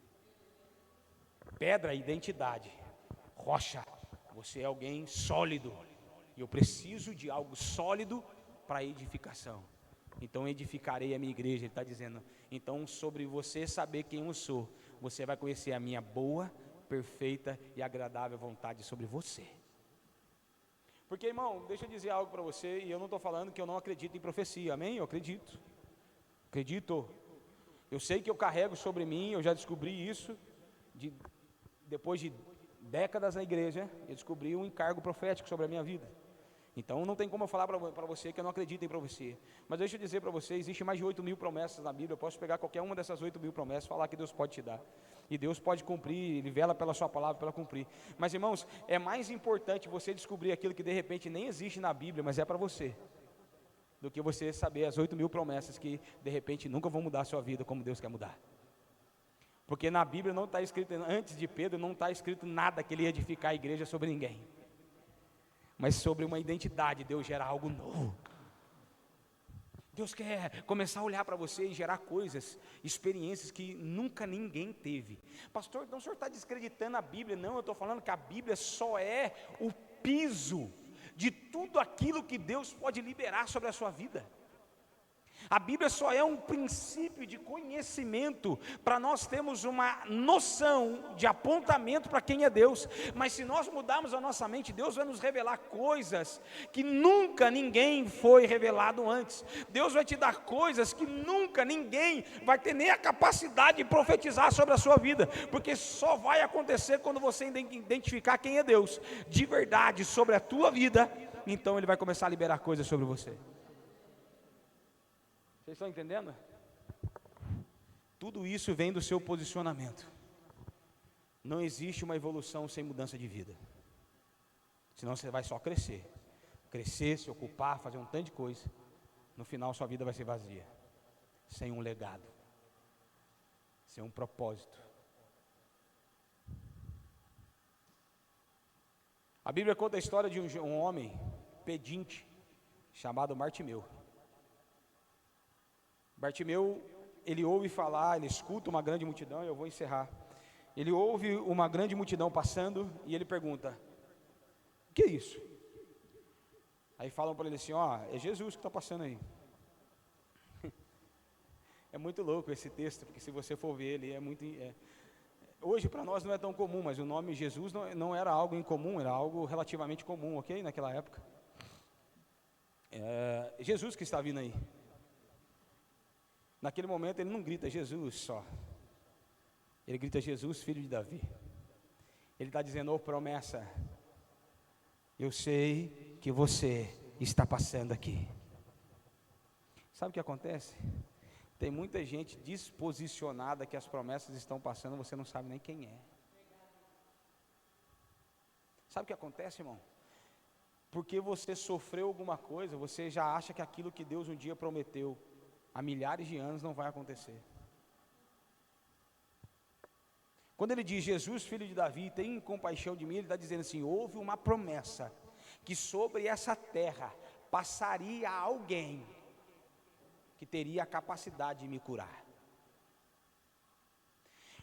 Pedra, identidade. Rocha, você é alguém sólido, e eu preciso de algo sólido para edificação. Então edificarei a minha igreja. Ele está dizendo: então sobre você saber quem eu sou, você vai conhecer a minha boa, perfeita e agradável vontade sobre você. Porque, irmão, deixa eu dizer algo para você, e eu não estou falando que eu não acredito em profecia, amém? Eu acredito, eu sei que eu carrego sobre mim, eu já descobri isso, depois de décadas na igreja, eu descobri um encargo profético sobre a minha vida. Então não tem como eu falar para você que eu não acredito em profecia. Mas deixa eu dizer para você, existe mais de 8.000 promessas na Bíblia. Eu posso pegar qualquer uma dessas 8.000 promessas e falar que Deus pode te dar. E Deus pode cumprir, Ele vela pela sua palavra para cumprir. Mas, irmãos, é mais importante você descobrir aquilo que de repente nem existe na Bíblia, mas é para você, do que você saber as 8.000 promessas que de repente nunca vão mudar a sua vida como Deus quer mudar. Porque na Bíblia não está escrito, antes de Pedro, não está escrito nada que ele ia edificar a igreja sobre ninguém. Mas sobre uma identidade, Deus gera algo novo. Deus quer começar a olhar para você e gerar coisas, experiências que nunca ninguém teve. Pastor, então o senhor está descreditando a Bíblia? Não, eu estou falando que a Bíblia só é o piso de tudo aquilo que Deus pode liberar sobre a sua vida. A Bíblia só é um princípio de conhecimento para nós termos uma noção de apontamento para quem é Deus. Mas se nós mudarmos a nossa mente, Deus vai nos revelar coisas que nunca ninguém foi revelado antes. Deus vai te dar coisas que nunca ninguém vai ter nem a capacidade de profetizar sobre a sua vida, porque só vai acontecer quando você identificar quem é Deus de verdade sobre a tua vida. Então Ele vai começar a liberar coisas sobre você. Vocês estão entendendo? Tudo isso vem do seu posicionamento. Não existe uma evolução sem mudança de vida. Senão você vai só crescer, se ocupar, fazer um tanto de coisa. No final sua vida vai ser vazia, sem um legado, sem um propósito. A Bíblia conta a história de um homem pedinte chamado Bartimeu. Bartimeu, ele ouve falar, ele escuta uma grande multidão, e eu vou encerrar. Ele ouve uma grande multidão passando, e ele pergunta: o que é isso? Aí falam para ele assim: é Jesus que está passando aí. É muito louco esse texto, porque se você for ver ele, hoje para nós não é tão comum, mas o nome Jesus não era algo incomum, era algo relativamente comum, ok? Naquela época. Jesus que está vindo aí. Naquele momento ele não grita Jesus só, ele grita Jesus, filho de Davi. Ele está dizendo: promessa, eu sei que você está passando aqui. Sabe o que acontece? Tem muita gente disposicionada que as promessas estão passando, você não sabe nem quem é. Sabe o que acontece, irmão? Porque você sofreu alguma coisa, você já acha que aquilo que Deus um dia prometeu há milhares de anos não vai acontecer. Quando ele diz: Jesus, filho de Davi, tem compaixão de mim, ele está dizendo assim: houve uma promessa que sobre essa terra passaria alguém que teria a capacidade de me curar.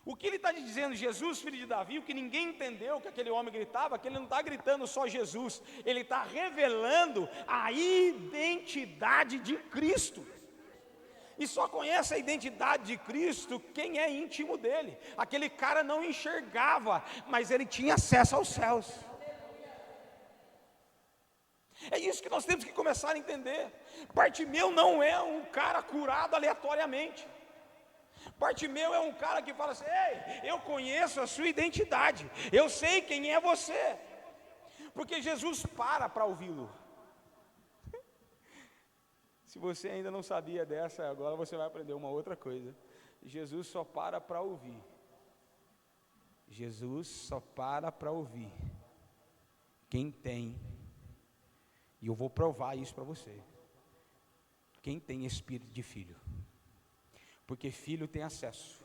O que ele está dizendo, Jesus, filho de Davi, o que ninguém entendeu que aquele homem gritava, que ele não está gritando só Jesus, ele está revelando a identidade de Cristo. E só conhece a identidade de Cristo quem é íntimo dele. Aquele cara não enxergava, mas ele tinha acesso aos céus. É isso que nós temos que começar a entender. Bartimeu não é um cara curado aleatoriamente. Bartimeu é um cara que fala assim: ei, eu conheço a sua identidade, eu sei quem é você. Porque Jesus para ouvi-lo. Se você ainda não sabia dessa, agora você vai aprender uma outra coisa. Jesus só para ouvir. Jesus só para ouvir quem tem, e eu vou provar isso para você, quem tem espírito de filho. Porque filho tem acesso.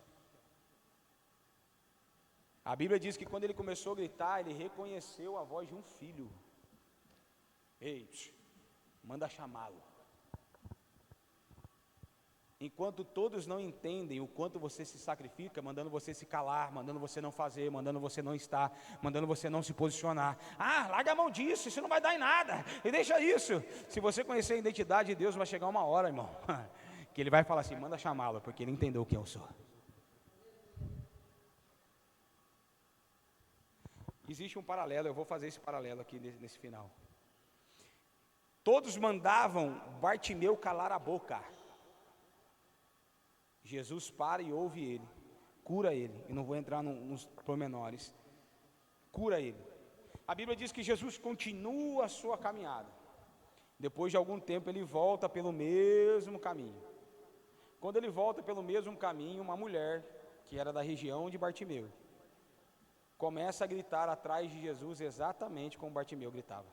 A Bíblia diz que quando ele começou a gritar, ele reconheceu a voz de um filho. Ei, manda chamá-lo. Enquanto todos não entendem o quanto você se sacrifica, mandando você se calar, mandando você não fazer, mandando você não estar, mandando você não se posicionar. Ah, larga a mão disso, isso não vai dar em nada, e deixa isso. Se você conhecer a identidade de Deus, vai chegar uma hora, irmão, que ele vai falar assim: manda chamá-lo, porque ele entendeu quem eu sou. Existe um paralelo, eu vou fazer esse paralelo aqui nesse final. Todos mandavam Bartimeu calar a boca. Jesus para e ouve ele, cura ele. Eu não vou entrar nos pormenores. Cura ele. A Bíblia diz que Jesus continua a sua caminhada. Depois de algum tempo ele volta pelo mesmo caminho. Quando ele volta pelo mesmo caminho, uma mulher, que era da região de Bartimeu, começa a gritar atrás de Jesus exatamente como Bartimeu gritava.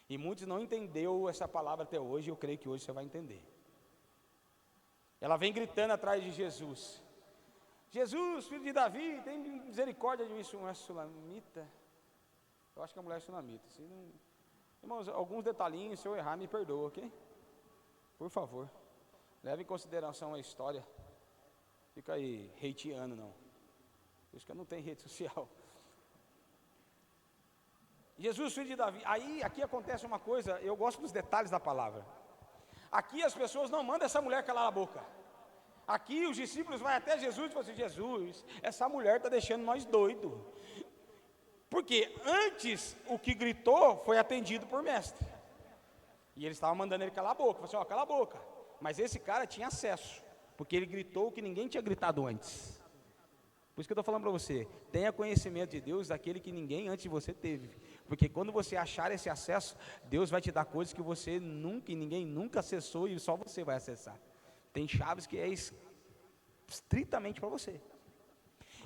E muitos não entenderam essa palavra até hoje, eu creio que hoje você vai entender. Ela vem gritando atrás de Jesus: Jesus, filho de Davi, tem misericórdia de mim. Isso não é sulamita? Eu acho que a mulher é sulamita. Irmãos, alguns detalhinhos, se eu errar, me perdoa, ok? Por favor, leve em consideração a história. Fica aí hateando, não. Por isso que eu não tenho rede social. Jesus, filho de Davi. Aí, aqui acontece uma coisa, eu gosto dos detalhes da palavra. Aqui as pessoas não mandam essa mulher calar a boca. Aqui os discípulos vão até Jesus e falam assim: Jesus, essa mulher está deixando nós doidos. Porque antes o que gritou foi atendido por mestre. E eles estavam mandando ele calar a boca. Falaram assim: ó, cala a boca. Mas esse cara tinha acesso, porque ele gritou o que ninguém tinha gritado antes. Por isso que eu estou falando para você: tenha conhecimento de Deus daquele que ninguém antes de você teve. Porque quando você achar esse acesso, Deus vai te dar coisas que você nunca e ninguém nunca acessou e só você vai acessar. Tem chaves que é estritamente para você.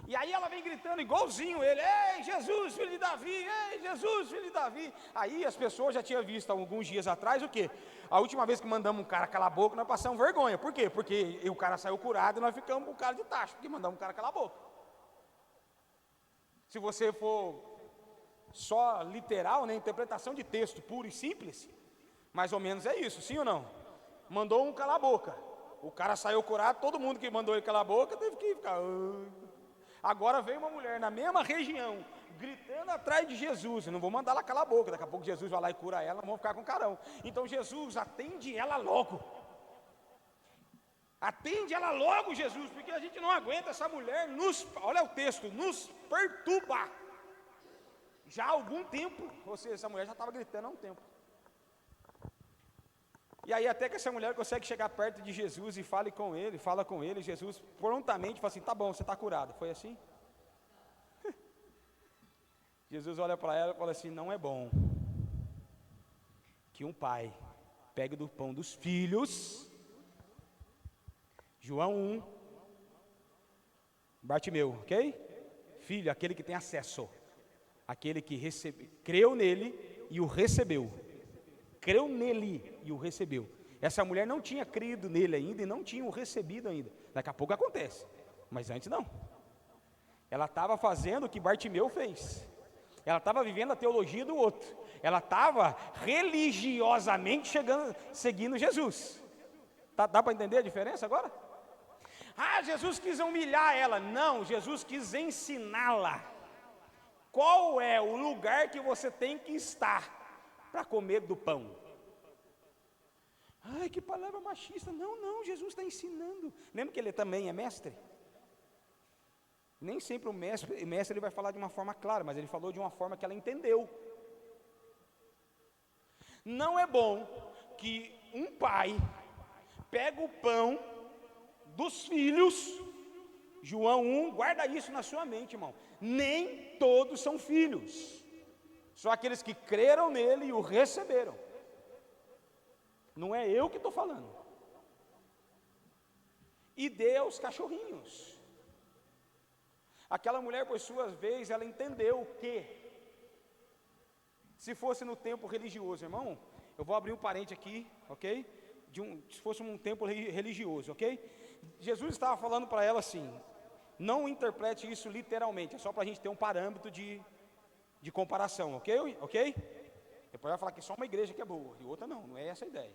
E aí ela vem gritando igualzinho ele: ei, Jesus, filho de Davi, ei, Jesus, filho de Davi. Aí as pessoas já tinham visto alguns dias atrás o quê? A última vez que mandamos um cara calar a boca, nós passamos vergonha. Por quê? Porque o cara saiu curado e nós ficamos com o cara de taxa, porque mandamos um cara calar a boca. Se você for só literal, né, interpretação de texto puro e simples, mais ou menos é isso, sim ou não? Mandou um calar a boca, o cara saiu curado, todo mundo que mandou ele calar a boca teve que ficar. Agora veio uma mulher na mesma região, gritando atrás de Jesus: eu não vou mandar ela calar a boca, daqui a pouco Jesus vai lá e cura ela, nós vamos ficar com carão. Então Jesus atende ela logo. Atende ela logo, Jesus, porque a gente não aguenta essa mulher, olha o texto, nos perturba. Já há algum tempo, ou seja, essa mulher já estava gritando há um tempo. E aí até que essa mulher consegue chegar perto de Jesus e fala com ele, Jesus prontamente fala assim: tá bom, você está curado. Foi assim? Jesus olha para ela e fala assim: não é bom que um pai pegue do pão dos filhos. João 1, Bartimeu, ok? Filho, aquele que tem acesso, aquele que creu nele e o recebeu. Creu nele e o recebeu. Essa mulher não tinha crido nele ainda e não tinha o recebido ainda. Daqui a pouco acontece, mas antes não. Ela estava fazendo o que Bartimeu fez. Ela estava vivendo a teologia do outro. Ela estava religiosamente seguindo Jesus. Dá para entender a diferença agora? Ah, Jesus quis humilhar ela. Não, Jesus quis ensiná-la. Qual é o lugar que você tem que estar para comer do pão? Ai, que palavra machista. Não, não, Jesus está ensinando. Lembra que ele também é mestre? Nem sempre o mestre ele vai falar de uma forma clara, mas ele falou de uma forma que ela entendeu. Não é bom que um pai pega o pão dos filhos, João 1, guarda isso na sua mente, irmão. Nem todos são filhos, só aqueles que creram nele e o receberam. Não é eu que estou falando. E dê aos cachorrinhos. Aquela mulher, por sua vez, ela entendeu que, se fosse no tempo religioso, irmão, eu vou abrir um parente aqui, ok? Se fosse um tempo religioso, ok? Jesus estava falando para ela assim, não interprete isso literalmente, é só para a gente ter um parâmetro de comparação, ok? Ok? Depois vai falar que só uma igreja que é boa, e outra não é essa a ideia.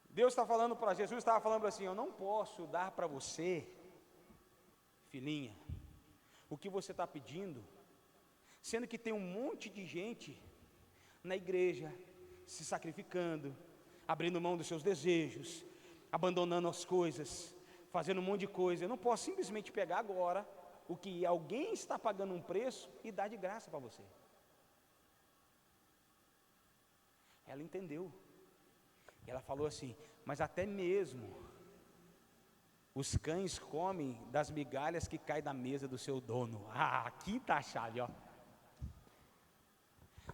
Jesus estava falando assim, eu não posso dar para você, filhinha, o que você está pedindo, sendo que tem um monte de gente na igreja, se sacrificando, abrindo mão dos seus desejos, abandonando as coisas, fazendo um monte de coisa. Eu não posso simplesmente pegar agora o que alguém está pagando um preço e dar de graça para você. Ela entendeu. Ela falou assim, mas até mesmo os cães comem das migalhas que caem da mesa do seu dono. Ah, aqui está a chave, ó.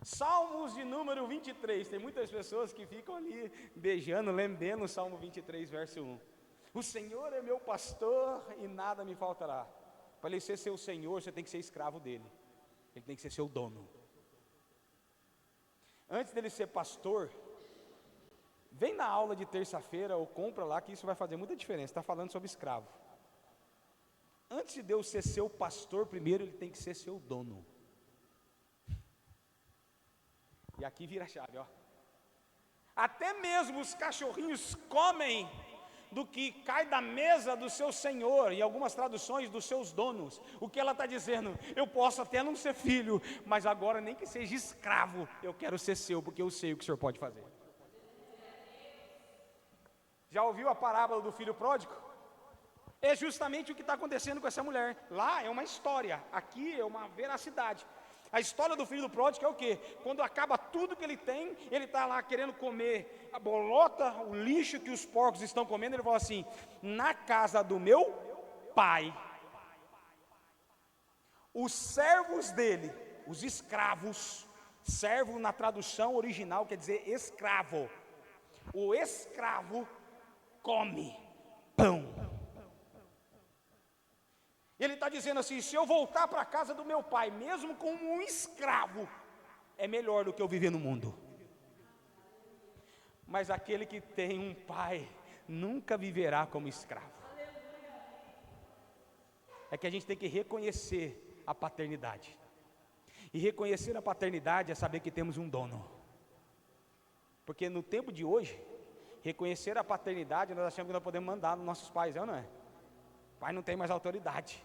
Salmos de número 23, tem muitas pessoas que ficam ali beijando, lambendo o Salmo 23, verso 1. O Senhor é meu pastor e nada me faltará. Para ele ser seu Senhor, você tem que ser escravo dele. Ele tem que ser seu dono. Antes dele ser pastor, vem na aula de terça-feira ou compra lá que isso vai fazer muita diferença. Está falando sobre escravo. Antes de Deus ser seu pastor, primeiro ele tem que ser seu dono. E aqui vira a chave, ó. Até mesmo os cachorrinhos comem do que cai da mesa do seu senhor, em algumas traduções dos seus donos. O que ela está dizendo? Eu posso até não ser filho, mas agora nem que seja escravo, eu quero ser seu, porque eu sei o que o senhor pode fazer. Já ouviu a parábola do filho pródigo? É justamente o que está acontecendo com essa mulher. Lá é uma história, aqui é uma veracidade. A história do filho do pródigo é o quê? Quando acaba tudo que ele tem, ele está lá querendo comer a bolota, o lixo que os porcos estão comendo, ele fala assim, na casa do meu pai, os servos dele, os escravos, servo na tradução original quer dizer escravo, o escravo come pão. Ele está dizendo assim, se eu voltar para a casa do meu pai, mesmo como um escravo, é melhor do que eu viver no mundo. Mas aquele que tem um pai, nunca viverá como escravo. É que a gente tem que reconhecer a paternidade. E reconhecer a paternidade é saber que temos um dono. Porque no tempo de hoje, reconhecer a paternidade, nós achamos que nós podemos mandar nos nossos pais, é ou não é? O pai não tem mais autoridade.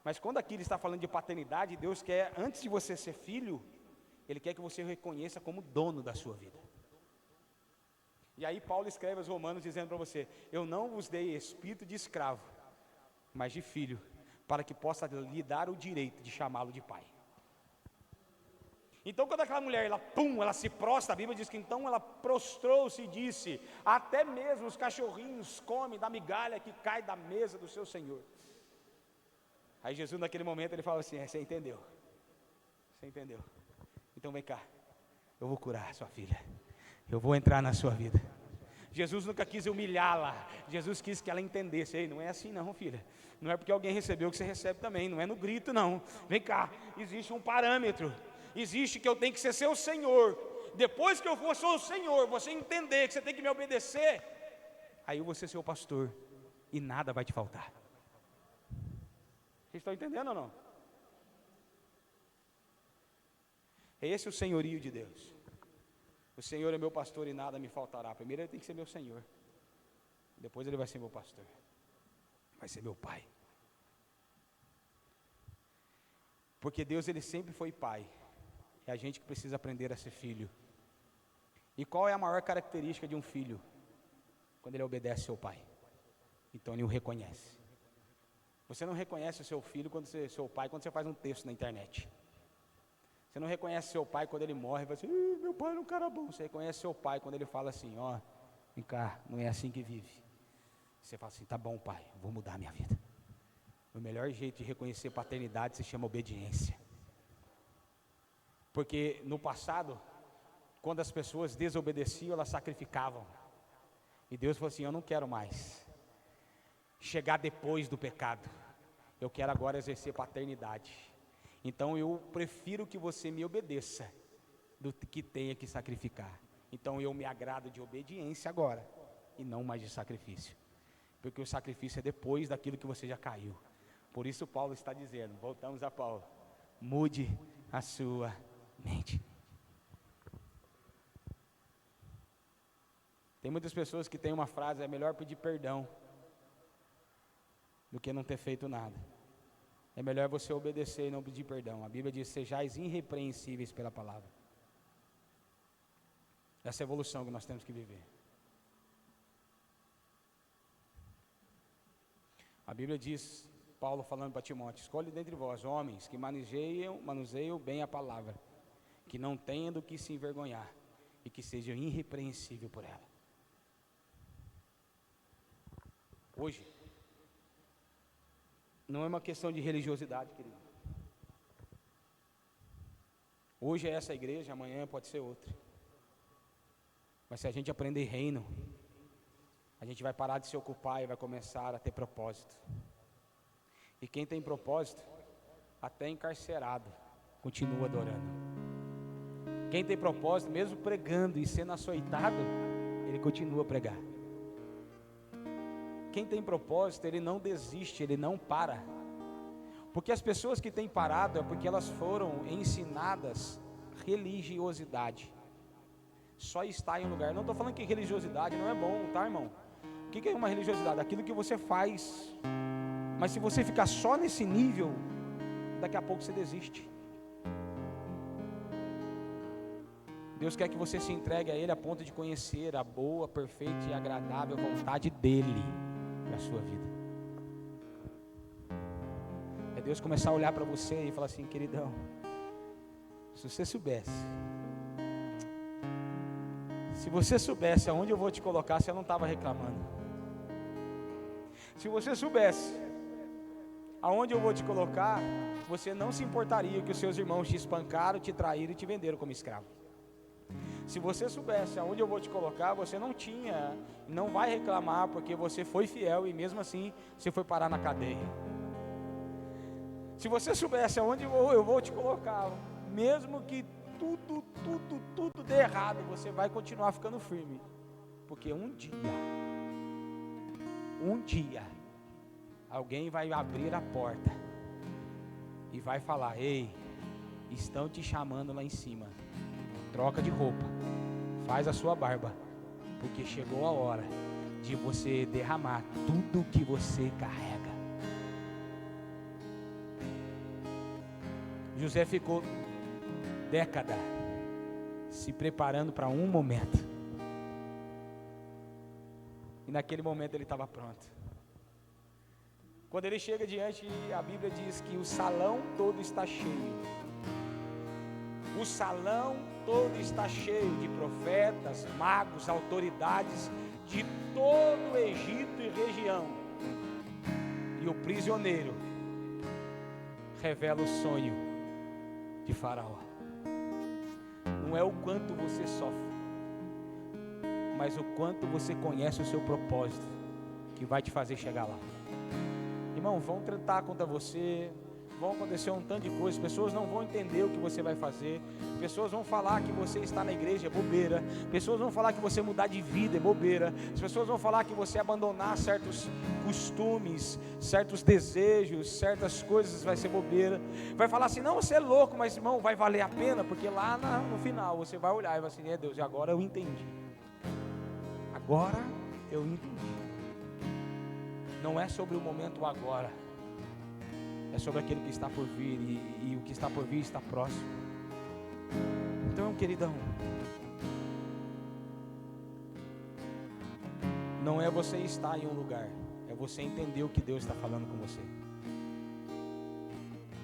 Mas quando aqui ele está falando de paternidade, Deus quer, antes de você ser filho, Ele quer que você o reconheça como dono da sua vida. E aí Paulo escreve aos Romanos dizendo para você, eu não vos dei espírito de escravo, mas de filho, para que possa lhe dar o direito de chamá-lo de pai. Então quando aquela mulher, ela se prostra, a Bíblia diz que então ela prostrou-se e disse, até mesmo os cachorrinhos comem da migalha que cai da mesa do seu Senhor. Aí Jesus naquele momento ele fala assim, você entendeu? Você entendeu? Então vem cá, eu vou curar a sua filha, eu vou entrar na sua vida. Jesus nunca quis humilhá-la, Jesus quis que ela entendesse, ei, não é assim não, filha, não é porque alguém recebeu que você recebe também, não é no grito não, vem cá, existe um parâmetro, existe que eu tenho que ser seu Senhor, depois que eu for seu Senhor, você entender que você tem que me obedecer, aí eu vou ser seu pastor, e nada vai te faltar. Vocês estão entendendo ou não? É esse o senhorio de Deus. O Senhor é meu pastor e nada me faltará. Primeiro ele tem que ser meu Senhor. Depois ele vai ser meu pastor. Vai ser meu pai. Porque Deus ele sempre foi pai. É a gente que precisa aprender a ser filho. E qual é a maior característica de um filho? Quando ele obedece ao seu pai. Então ele o reconhece. Você não reconhece o seu filho, seu pai, quando você faz um texto na internet. Você não reconhece seu pai quando ele morre e fala assim, meu pai era um cara bom. Você reconhece seu pai quando ele fala assim, ó, vem cá, não é assim que vive. Você fala assim, tá bom pai, eu vou mudar a minha vida. O melhor jeito de reconhecer paternidade se chama obediência. Porque no passado, quando as pessoas desobedeciam, elas sacrificavam. E Deus falou assim, eu não quero mais chegar depois do pecado. Eu quero agora exercer paternidade. Então eu prefiro que você me obedeça do que tenha que sacrificar. Então eu me agrado de obediência agora e não mais de sacrifício. Porque o sacrifício é depois daquilo que você já caiu. Por isso Paulo está dizendo, voltamos a Paulo, mude a sua mente. Tem muitas pessoas que têm uma frase, é melhor pedir perdão do que não ter feito nada. É melhor você obedecer e não pedir perdão. A Bíblia diz, sejais irrepreensíveis pela palavra. Essa é a evolução que nós temos que viver. A Bíblia diz, Paulo falando para Timóteo, escolhe dentre vós homens que manuseiam bem a palavra, que não tenham do que se envergonhar e que sejam irrepreensíveis por ela. Hoje, não é uma questão de religiosidade, querido. Hoje é essa igreja, amanhã pode ser outra. Mas se a gente aprender reino, a gente vai parar de se ocupar e vai começar a ter propósito. E quem tem propósito, até encarcerado, continua adorando. Quem tem propósito, mesmo pregando e sendo açoitado, ele continua a pregar. Quem tem propósito, ele não desiste, ele não para. Porque as pessoas que têm parado é porque elas foram ensinadas religiosidade. Só está em um lugar. Não estou falando que religiosidade não é bom, tá, irmão? O que é uma religiosidade? Aquilo que você faz. Mas se você ficar só nesse nível, daqui a pouco você desiste. Deus quer que você se entregue a Ele a ponto de conhecer a boa, perfeita e agradável vontade dEle para a sua vida. É Deus começar a olhar para você e falar assim, queridão, se você soubesse aonde eu vou te colocar, você não estava reclamando. Se você soubesse aonde eu vou te colocar, você não se importaria que os seus irmãos te espancaram, te traíram e te venderam como escravo. Se você soubesse aonde eu vou te colocar, você não vai reclamar porque você foi fiel e mesmo assim você foi parar na cadeia. Se você soubesse aonde eu vou te colocar, mesmo que tudo dê errado, você vai continuar ficando firme. Porque um dia, alguém vai abrir a porta e vai falar, ei, estão te chamando lá em cima. Troca de roupa, faz a sua barba, porque chegou a hora de você derramar tudo que você carrega. José ficou década se preparando para um momento, e naquele momento ele estava pronto. Quando ele chega diante, a Bíblia diz que o salão todo está cheio. O salão todo está cheio de profetas, magos, autoridades de todo o Egito e região. E o prisioneiro revela o sonho de Faraó. Não é o quanto você sofre, mas o quanto você conhece o seu propósito que vai te fazer chegar lá. Irmão, vão tentar contra você, vão acontecer um tanto de coisas, pessoas não vão entender o que você vai fazer, pessoas vão falar que você está na igreja, é bobeira, pessoas vão falar que você mudar de vida é bobeira, as pessoas vão falar que você abandonar certos costumes, certos desejos, certas coisas vai ser bobeira, vai falar assim, não, você é louco, mas irmão, vai valer a pena, porque lá no final você vai olhar e vai assim, Deus, e agora eu entendi, não é sobre o momento agora, é sobre aquilo que está por vir, e o que está por vir está próximo. Então, queridão, não é você estar em um lugar, é você entender o que Deus está falando com você.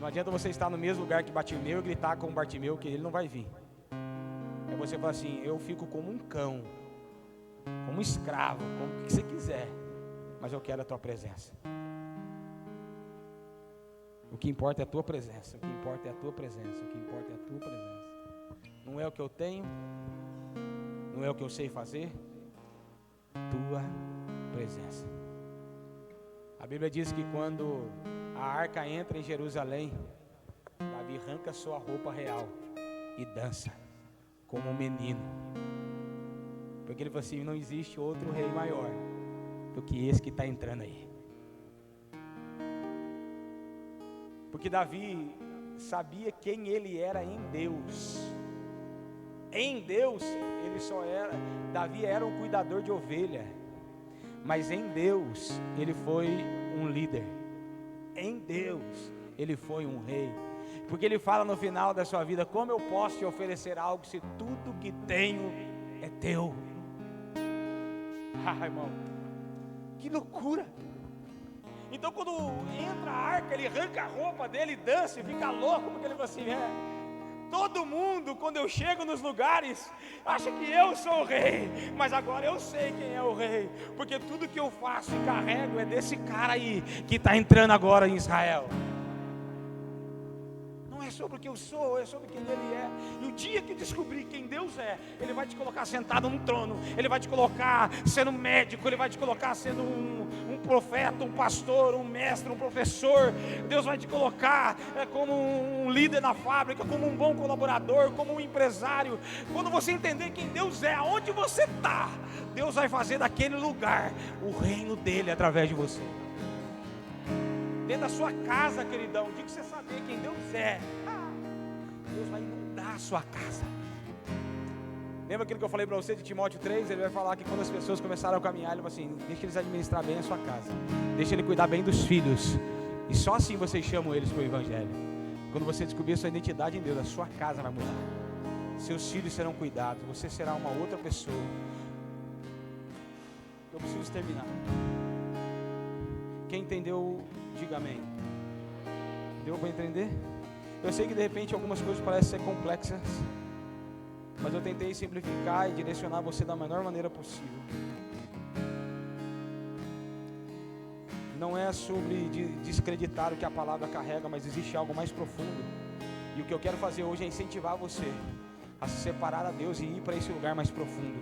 Não adianta você estar no mesmo lugar que Bartimeu e gritar com Bartimeu que ele não vai vir. É você falar assim: eu fico como um cão, como um escravo, como o que você quiser, mas eu quero a tua presença. O que importa é a tua presença, o que importa é a tua presença, o que importa é a tua presença. Não é o que eu tenho, não é o que eu sei fazer, tua presença. A Bíblia diz que quando a arca entra em Jerusalém, Davi arranca sua roupa real e dança como um menino, porque ele falou assim: não existe outro rei maior do que esse que está entrando aí. Porque Davi sabia quem ele era em Deus. Em Deus, ele só era, Davi era um cuidador de ovelha, mas em Deus, ele foi um líder. Em Deus, ele foi um rei. Porque ele fala no final da sua vida: como eu posso te oferecer algo se tudo que tenho é teu? Ah, irmão, que loucura! Então quando entra a arca, ele arranca a roupa dele, dança e fica louco, porque ele fala assim: todo mundo, quando eu chego nos lugares, acha que eu sou o rei, mas agora eu sei quem é o rei, porque tudo que eu faço e carrego é desse cara aí, que está entrando agora em Israel. Não é sobre o que eu sou, é sobre quem ele é. E o dia que descobrir quem Deus é, ele vai te colocar sentado num trono, ele vai te colocar sendo médico, ele vai te colocar sendo um profeta, um pastor, um mestre, um professor. Deus vai te colocar como um líder na fábrica, como um bom colaborador, como um empresário. Quando você entender quem Deus é, aonde você está, Deus vai fazer daquele lugar o reino dele através de você. Dentro da sua casa, queridão, o dia que você saber quem Deus é, Deus vai inundar a sua casa. Lembra aquilo que eu falei para você de Timóteo 3? Ele vai falar que quando as pessoas começaram a caminhar, ele vai assim: deixa eles administrar bem a sua casa, deixa ele cuidar bem dos filhos, e só assim vocês chamam eles para o Evangelho. Quando você descobrir a sua identidade em Deus, a sua casa vai mudar, seus filhos serão cuidados, você será uma outra pessoa. Eu preciso terminar. Quem entendeu, diga amém. Deu para entender? Eu sei que de repente algumas coisas parecem ser complexas, mas eu tentei simplificar e direcionar você da melhor maneira possível. Não é sobre desacreditar o que a palavra carrega, mas existe algo mais profundo. E o que eu quero fazer hoje é incentivar você a se separar a Deus e ir para esse lugar mais profundo.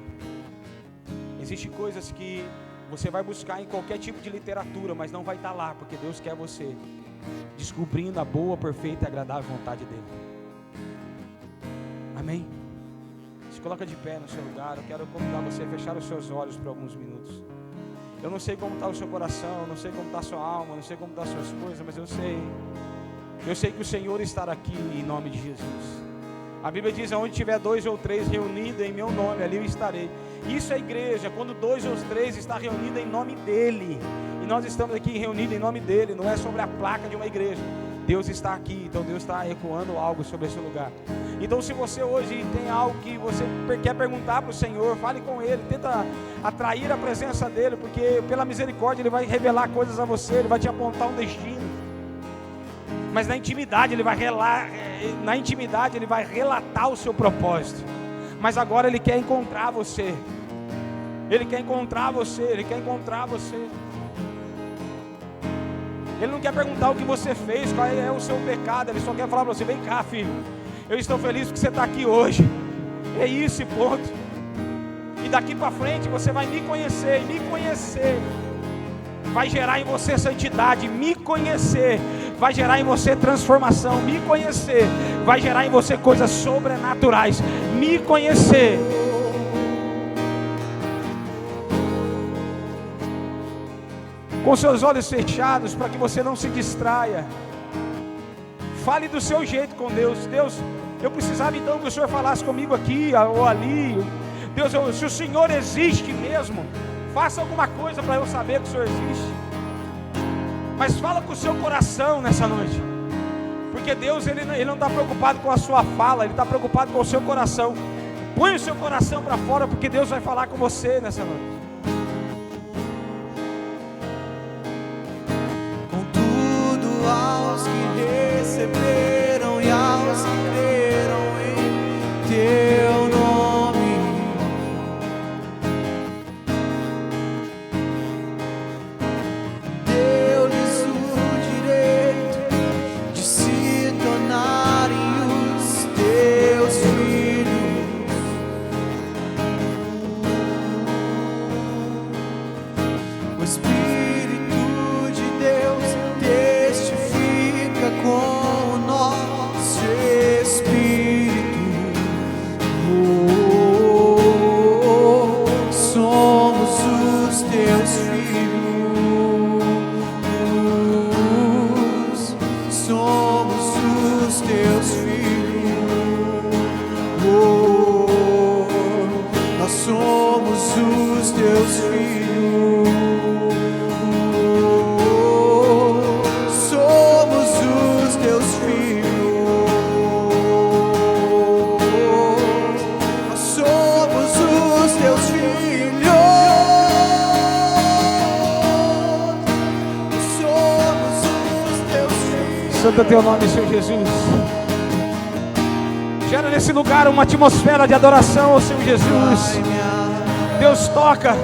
Existem coisas que você vai buscar em qualquer tipo de literatura, mas não vai estar lá, porque Deus quer você descobrindo a boa, perfeita e agradável vontade dele. Amém? Se coloca de pé no seu lugar. Eu quero convidar você a fechar os seus olhos por alguns minutos. Eu não sei como está o seu coração, eu não sei como está a sua alma, eu não sei como estão as suas coisas, mas eu sei que o Senhor estará aqui em nome de Jesus. A Bíblia diz: onde tiver 2 ou 3 reunidos em meu nome, ali eu estarei. Isso é igreja, quando 2 ou 3 está reunido em nome dEle. E nós estamos aqui reunidos em nome dEle, não é sobre a placa de uma igreja. Deus está aqui, então Deus está ecoando algo sobre esse lugar. Então se você hoje tem algo que você quer perguntar para o Senhor, fale com Ele, tenta atrair a presença dEle, porque pela misericórdia Ele vai revelar coisas a você, Ele vai te apontar um destino. Mas na intimidade Ele vai relatar o seu propósito. Mas agora Ele quer encontrar você. Ele quer encontrar você, Ele quer encontrar você. Ele não quer perguntar o que você fez, qual é o seu pecado. Ele só quer falar para você: vem cá, filho, eu estou feliz porque você está aqui hoje. É isso, ponto. E daqui para frente você vai me conhecer. E me conhecer vai gerar em você santidade. Me conhecer vai gerar em você transformação. Me conhecer vai gerar em você coisas sobrenaturais. Me conhecer. Com seus olhos fechados, para que você não se distraia. Fale do seu jeito com Deus. Deus, eu precisava então que o Senhor falasse comigo aqui ou ali. Deus, se o Senhor existe mesmo, faça alguma coisa para eu saber que o Senhor existe. Mas fala com o seu coração nessa noite. Porque Deus, Ele não está preocupado com a sua fala, Ele está preocupado com o seu coração. Põe o seu coração para fora, porque Deus vai falar com você nessa noite. que receberam e aos que creram em teu nome. Deu-lhes o direito de se tornarem os teus filhos. O Espírito de Deus testifica com o nosso espírito. Somos os teus filhos. Somos os teus filhos. Nós somos os teus filhos. Somos os teus filhos. Nós somos os teus filhos. Somos os teus filhos. Santo é teu nome, Senhor Jesus. Gera nesse lugar uma atmosfera de adoração ao Senhor Jesus. Deus, toca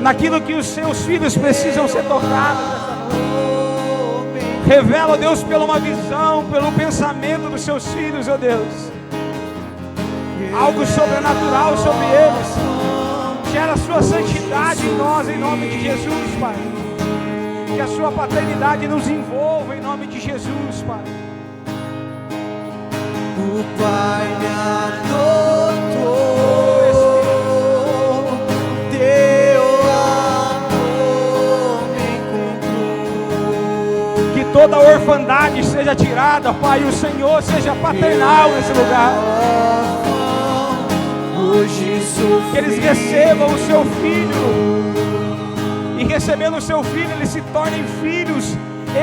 naquilo que os seus filhos precisam ser tocados. Revela, Deus, pela uma visão, pelo pensamento dos seus filhos, ó Deus. Algo sobrenatural sobre eles. Gera a sua santidade em nós, em nome de Jesus, Pai. Que a sua paternidade nos envolva, em nome de Jesus, Pai. O Pai me adotou, teu amor me encontrou. Que toda orfandade seja tirada, Pai, e o Senhor seja paternal nesse lugar. Hoje sou Que eles recebam o seu filho. E recebendo o seu filho, eles se tornem filhos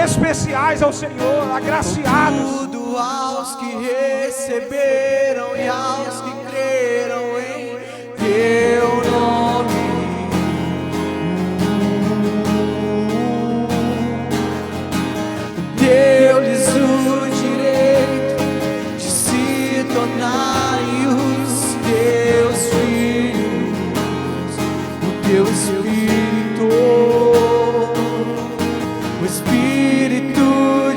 especiais ao Senhor, agraciados. tudo aos que receberam e aos que creram em teu nome. Deu-lhes o direito de se tornarem os teus filhos. O teu Espírito, o Espírito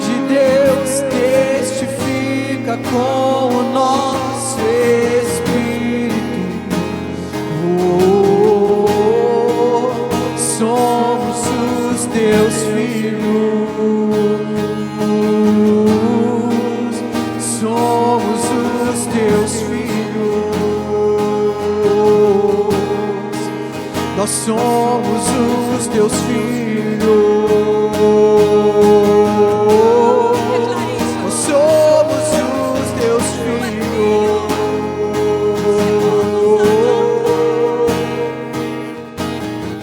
de Deus testifica com o nosso espírito. Somos os teus filhos. Somos os teus filhos. Nós somos os teus filhos. Declare isso. Nós somos os teus filhos.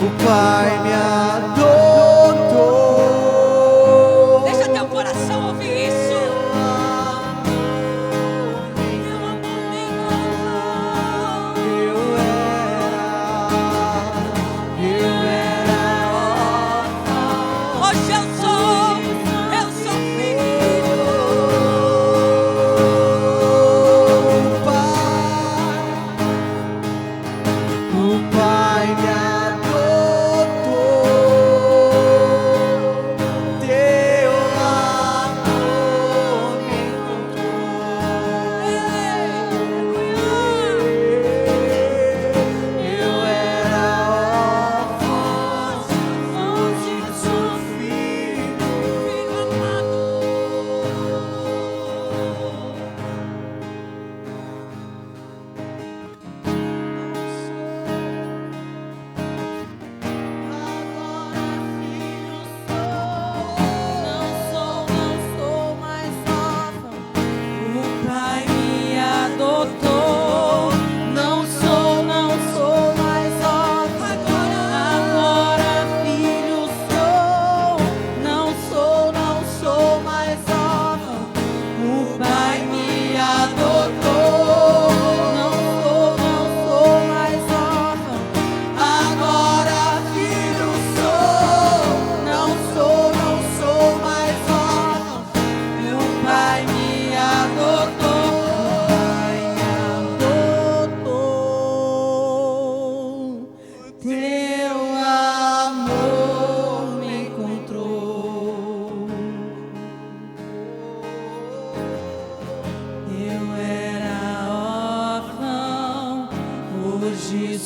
O Pai me adotou. Deixa teu coração ouvir isso. Meu amor me encontrou. Eu era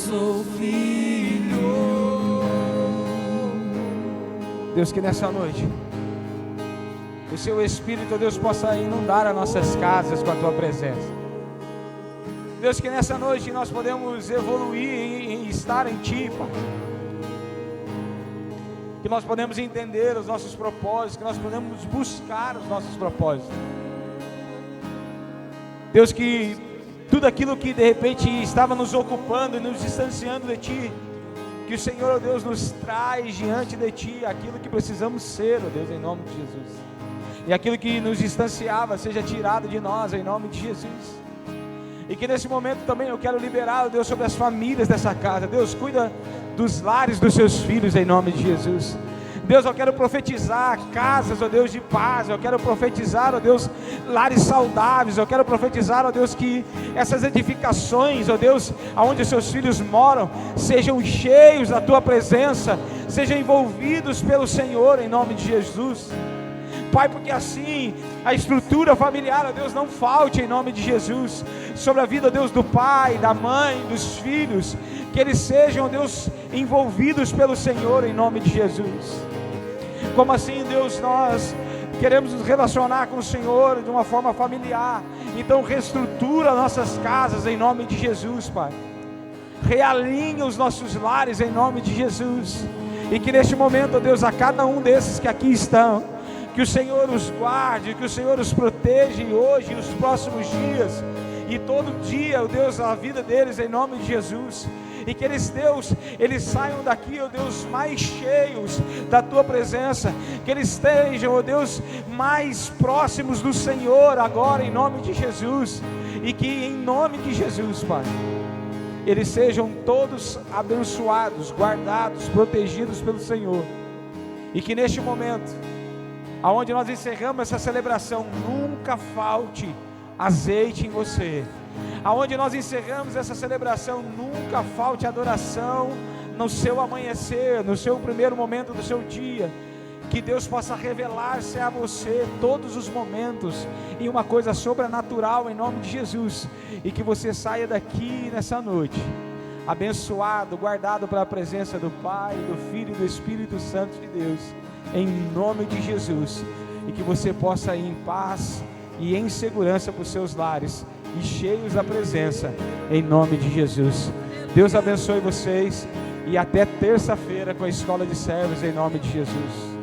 sou filho. Deus, que nessa noite o Seu Espírito, Deus, possa inundar as nossas casas com a Tua presença. Deus, que nessa noite nós podemos evoluir em estar em Ti, Pai. Que nós podemos entender os nossos propósitos, que nós podemos buscar os nossos propósitos. Deus, que tudo aquilo que de repente estava nos ocupando e nos distanciando de Ti, que o Senhor, ó Deus, nos traz diante de Ti aquilo que precisamos ser, ó Deus, em nome de Jesus. E aquilo que nos distanciava seja tirado de nós, em nome de Jesus. E que nesse momento também eu quero liberar, ó Deus, sobre as famílias dessa casa. Deus, cuida dos lares dos Seus filhos, em nome de Jesus. Deus, eu quero profetizar casas, ó Deus, de paz. Eu quero profetizar, ó Deus, lares saudáveis. Eu quero profetizar, ó Deus, que essas edificações, ó Deus, aonde os Seus filhos moram, sejam cheios da Tua presença, sejam envolvidos pelo Senhor, em nome de Jesus. Pai, porque assim a estrutura familiar, ó Deus, não falte, em nome de Jesus, sobre a vida, ó Deus, do pai, da mãe, dos filhos, que eles sejam, ó Deus, envolvidos pelo Senhor, em nome de Jesus. Como assim, Deus, nós queremos nos relacionar com o Senhor de uma forma familiar, então reestrutura nossas casas, em nome de Jesus, Pai. Realinha os nossos lares, em nome de Jesus, e que neste momento, ó Deus, a cada um desses que aqui estão, que o Senhor os guarde, que o Senhor os proteja hoje e os próximos dias, e todo dia, ó Deus, a vida deles, em nome de Jesus. E que eles, Deus, eles saiam daqui, ó Deus, mais cheios da Tua presença, que eles estejam, ó Deus, mais próximos do Senhor agora, em nome de Jesus. E que em nome de Jesus, Pai, eles sejam todos abençoados, guardados, protegidos pelo Senhor. E que neste momento, aonde nós encerramos essa celebração, nunca falte azeite em você. Aonde nós encerramos essa celebração, nunca falte adoração no seu amanhecer, no seu primeiro momento do seu dia. Que Deus possa revelar-se a você todos os momentos em uma coisa sobrenatural, em nome de Jesus. E que você saia daqui nessa noite abençoado, guardado pela presença do Pai, do Filho e do Espírito Santo de Deus, em nome de Jesus. E que você possa ir em paz e em segurança para os seus lares, e cheios da presença, em nome de Jesus. Deus abençoe vocês, e até terça-feira com a Escola de Servos, em nome de Jesus.